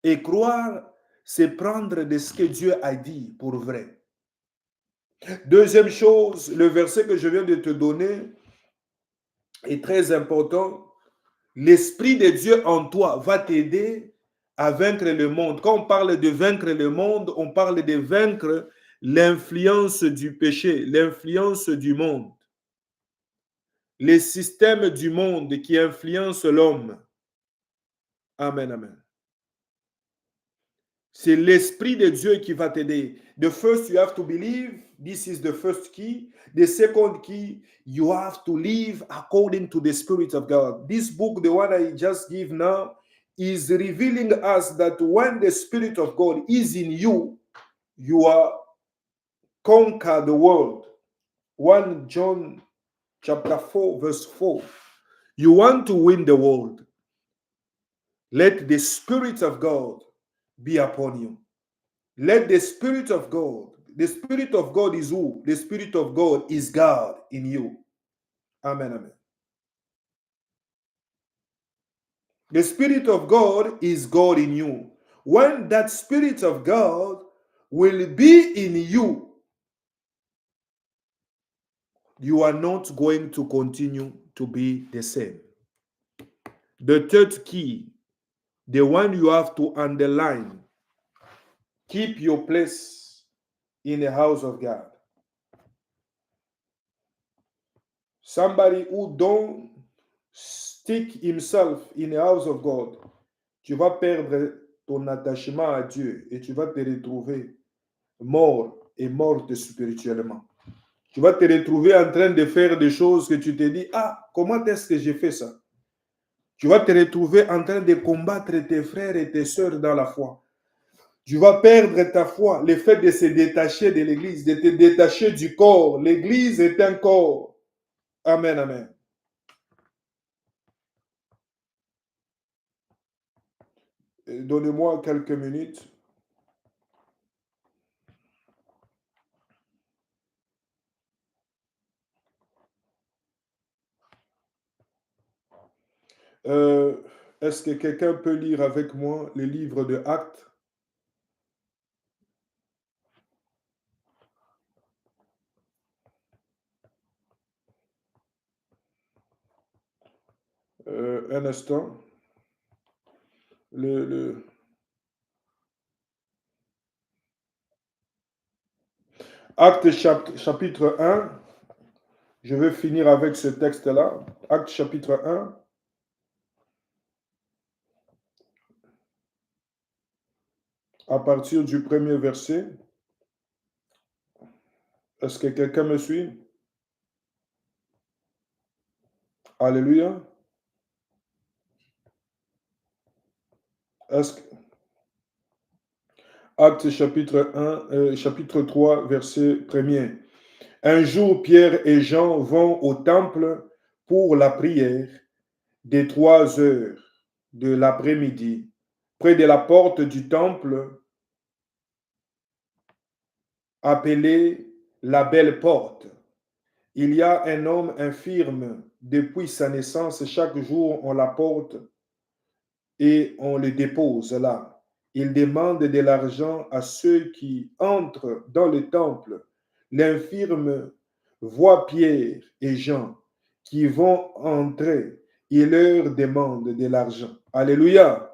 Et croire, c'est prendre de ce que Dieu a dit pour vrai. Deuxième chose, le verset que je viens de te donner est très important. L'Esprit de Dieu en toi va t'aider à vaincre le monde. Quand on parle de vaincre le monde, on parle de vaincre l'influence du péché, l'influence du monde. Les systèmes du monde qui influencent l'homme. Amen, amen. C'est l'Esprit de Dieu qui va t'aider. The first, you have to believe. This is the first key. The second key, you have to live according to the Spirit of God. This book, the one I just give now, is revealing us that when the Spirit of God is in you, you are conquer the world. 1 John chapter 4, verse 4. You want to win the world. Let the Spirit of God be upon you. Let the Spirit of God is who? The Spirit of God is God in you. Amen, amen. The Spirit of God is God in you. When that Spirit of God will be in you, you are not going to continue to be the same. The third key, the one you have to underline, keep your place in the house of God. Somebody who don't stick himself in the house of God, tu vas perdre ton attachement à Dieu et tu vas te retrouver mort et morte spirituellement. Tu vas te retrouver en train de faire des choses que tu te dis, ah, comment est-ce que j'ai fait ça? Tu vas te retrouver en train de combattre tes frères et tes sœurs dans la foi. Tu vas perdre ta foi, le fait de se détacher de l'Église, de te détacher du corps. L'Église est un corps. Amen, amen. Donnez-moi quelques minutes. Est-ce que quelqu'un peut lire avec moi les livres de Actes? Un instant. Actes chapitre 1. Je vais finir avec ce texte-là. Actes chapitre 1. À partir du premier verset. Est-ce que quelqu'un me suit? Alléluia. Est-ce que... Actes chapitre 1, chapitre 3, verset 1er. Un jour, Pierre et Jean vont au temple pour la prière des 3 heures de l'après-midi. Près de la porte du temple, appelée la Belle Porte, il y a un homme infirme depuis sa naissance. Chaque jour, on l'apporte et on le dépose là. Il demande de l'argent à ceux qui entrent dans le temple. L'infirme voit Pierre et Jean qui vont entrer. Il leur demande de l'argent. Alléluia.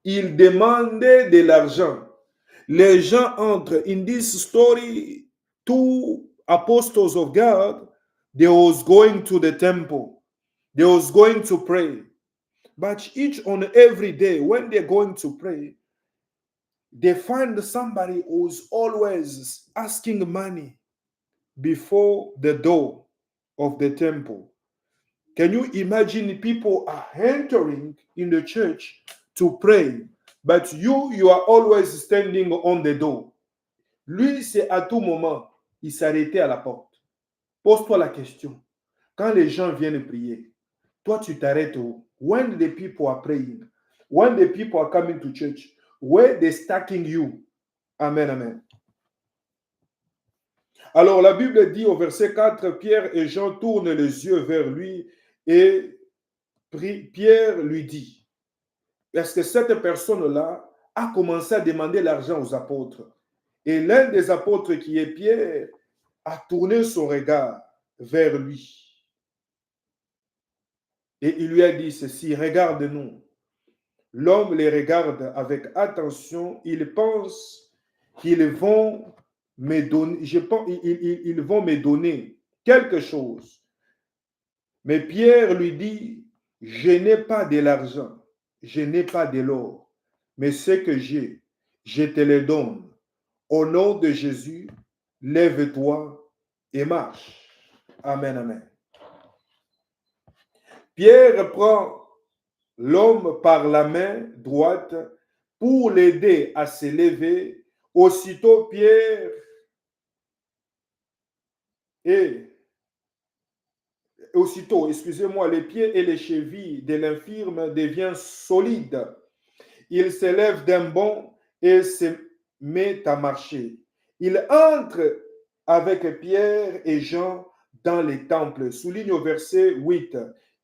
Il demandait de l'argent. Les gens entrent. In this story, 2 apostles of God, they was going to the temple. They was going to pray. But each and every day, when they're going to pray, they find somebody who's always asking money before the door of the temple. Can you imagine people are entering in the church to pray, but you are always standing on the door? Lui, c'est à tout moment, il s'arrêtait à la porte. Pose-toi la question. Quand les gens viennent prier, toi, tu t'arrêtes où? When the people are praying, when the people are coming to church, where they stacking you? Amen, amen. Alors, la Bible dit au verset 4, Pierre et Jean tournent les yeux vers lui et Pierre lui dit, est-ce que cette personne-là a commencé à demander l'argent aux apôtres? Et l'un des apôtres, qui est Pierre, a tourné son regard vers lui. Et il lui a dit ceci, regarde-nous. L'homme les regarde avec attention. Il pense qu'ils vont me donner, ils vont me donner quelque chose. Mais Pierre lui dit, je n'ai pas de l'argent, je n'ai pas de l'or, mais ce que j'ai, je te le donne. Au nom de Jésus, lève-toi et marche. Amen, amen. Pierre prend l'homme par la main droite pour l'aider à se lever. Aussitôt, Pierre les pieds et les chevilles de l'infirme deviennent solides. Il se lève d'un bond et se met à marcher. Il entre avec Pierre et Jean dans les temples. Souligne au verset 8.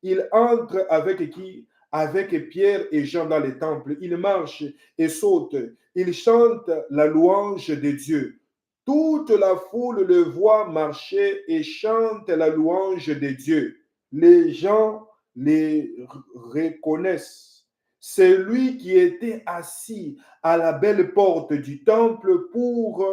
Il entre avec qui? avec Pierre et Jean dans les temples. Ils marchent et sautent. Ils chantent la louange de Dieu. Toute la foule le voit marcher et chante la louange de Dieu. Les gens les reconnaissent. C'est lui qui était assis à la belle porte du temple pour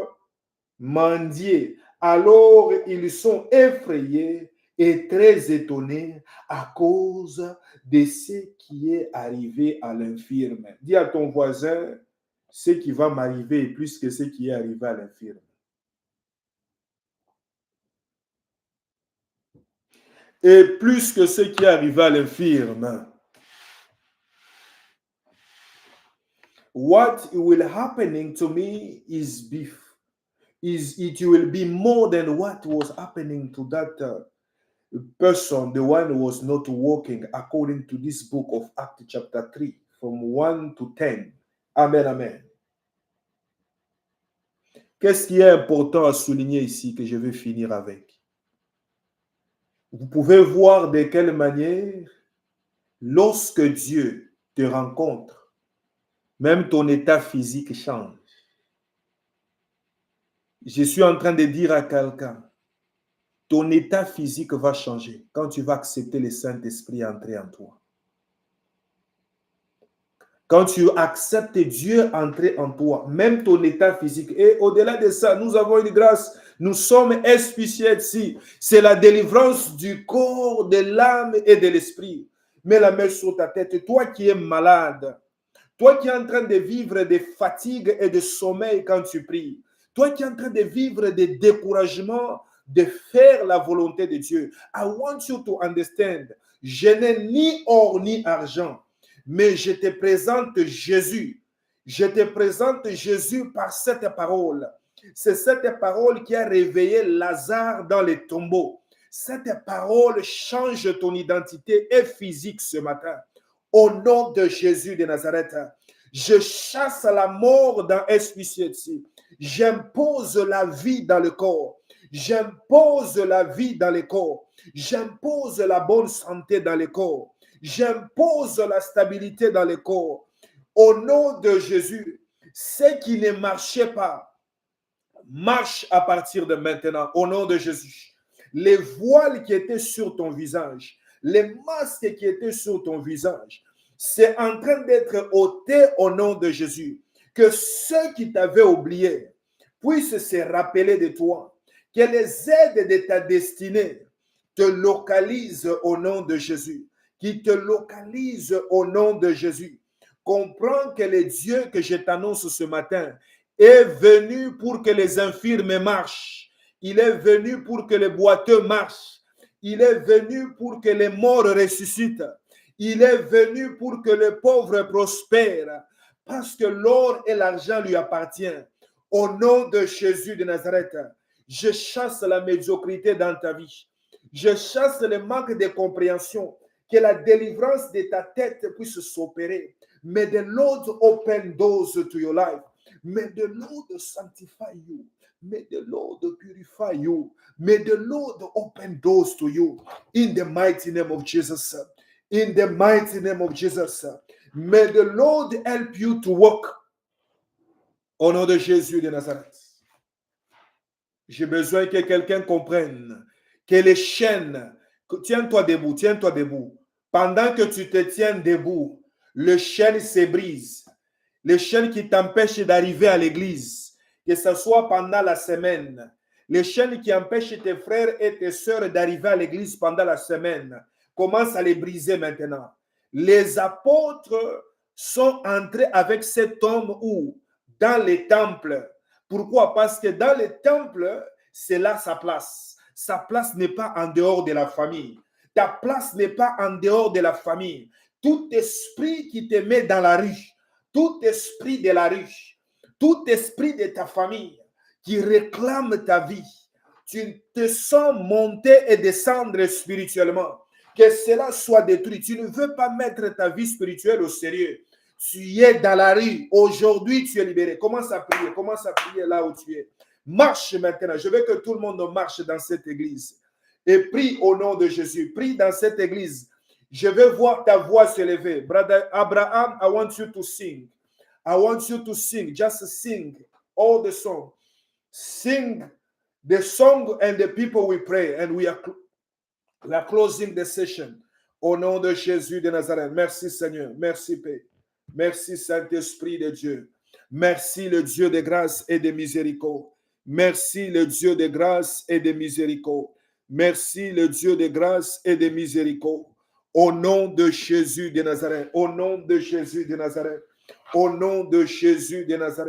mendier. Alors ils sont effrayés et très étonnés à cause de ce qui est arrivé à l'infirme. Dis à ton voisin, ce qui va m'arriver est plus que ce qui est arrivé à l'infirme. Et plus que ce qui est arrivé à l'infirme. What will happening to me is beef. It will be more than what was happening to that person, the one who was not walking, according to this book of Acts chapter 3, from 1 to 10. Amen, amen. Qu'est-ce qui est important à souligner ici que je vais finir avec? Vous pouvez voir de quelle manière, lorsque Dieu te rencontre, même ton état physique change. Je suis en train de dire à quelqu'un, ton état physique va changer quand tu vas accepter le Saint-Esprit entrer en toi. Quand tu acceptes Dieu entrer en toi, même ton état physique. Et au-delà de ça, nous avons une grâce. Nous sommes espéciaux ici. C'est la délivrance du corps, de l'âme et de l'esprit. Mets la main sur ta tête. Toi qui es malade, toi qui es en train de vivre des fatigues et de sommeil quand tu pries, toi qui es en train de vivre des découragements de faire la volonté de Dieu. I want you to understand. Je n'ai ni or ni argent, mais je te présente Jésus. Je te présente Jésus par cette parole. C'est cette parole qui a réveillé Lazare dans les tombeaux. Cette parole change ton identité et physique ce matin. Au nom de Jésus de Nazareth, je chasse la mort dans SPCC. J'impose la vie dans le corps. J'impose la vie dans le corps. J'impose la bonne santé dans le corps. J'impose la stabilité dans le corps. Au nom de Jésus, ce qui ne marchait pas, marche à partir de maintenant. Au nom de Jésus. Les voiles qui étaient sur ton visage, les masques qui étaient sur ton visage, c'est en train d'être ôté au nom de Jésus. Que ceux qui t'avaient oublié puissent se rappeler de toi. Que les aides de ta destinée te localisent au nom de Jésus. Qui te localisent au nom de Jésus. Comprends que le Dieu que je t'annonce ce matin est venu pour que les infirmes marchent. Il est venu pour que les boiteux marchent. Il est venu pour que les morts ressuscitent. Il est venu pour que les pauvres prospèrent. Parce que l'or et l'argent lui appartiennent. Au nom de Jésus de Nazareth, je chasse la médiocrité dans ta vie. Je chasse le manque de compréhension. Que la délivrance de ta tête puisse s'opérer. May the Lord open doors to your life. May the Lord sanctify you. May the Lord purify you. May the Lord open doors to you. In the mighty name of Jesus. In the mighty name of Jesus. May the Lord help you to walk. Au nom de Jésus de Nazareth. J'ai besoin que quelqu'un comprenne que les chaînes, tiens-toi debout, tiens-toi debout. Pendant que tu te tiens debout, le chaîne se brise. Les chaînes qui t'empêchent d'arriver à l'église, que ce soit pendant la semaine, les chaînes qui empêchent tes frères et tes sœurs d'arriver à l'église pendant la semaine, commence à les briser maintenant. Les apôtres sont entrés avec cet homme où? Dans les temples. Pourquoi? Parce que dans les temples, c'est là sa place. Sa place n'est pas en dehors de la famille. Ta place n'est pas en dehors de la famille. Tout esprit qui te met dans la rue, tout esprit de la rue, tout esprit de ta famille qui réclame ta vie, tu te sens monter et descendre spirituellement. Que cela soit détruit. Tu ne veux pas mettre ta vie spirituelle au sérieux. Tu es dans la rue. Aujourd'hui, tu es libéré. Commence à prier. Commence à prier là où tu es. Marche maintenant. Je veux que tout le monde marche dans cette église. Et prie au nom de Jésus. Prie dans cette église. Je veux voir ta voix s'élever. Brother Abraham, I want you to sing. I want you to sing. Just sing all the song. Sing the song and the people will pray. And we are closing the session. Au nom de Jésus de Nazareth. Merci Seigneur. Merci Père. Merci Saint-Esprit de Dieu. Merci le Dieu de grâce et de miséricorde. Merci le Dieu de grâce et de miséricorde. Merci le Dieu de grâce et de miséricorde. Au nom de Jésus de Nazareth. Au nom de Jésus de Nazareth. Au nom de Jésus de Nazareth.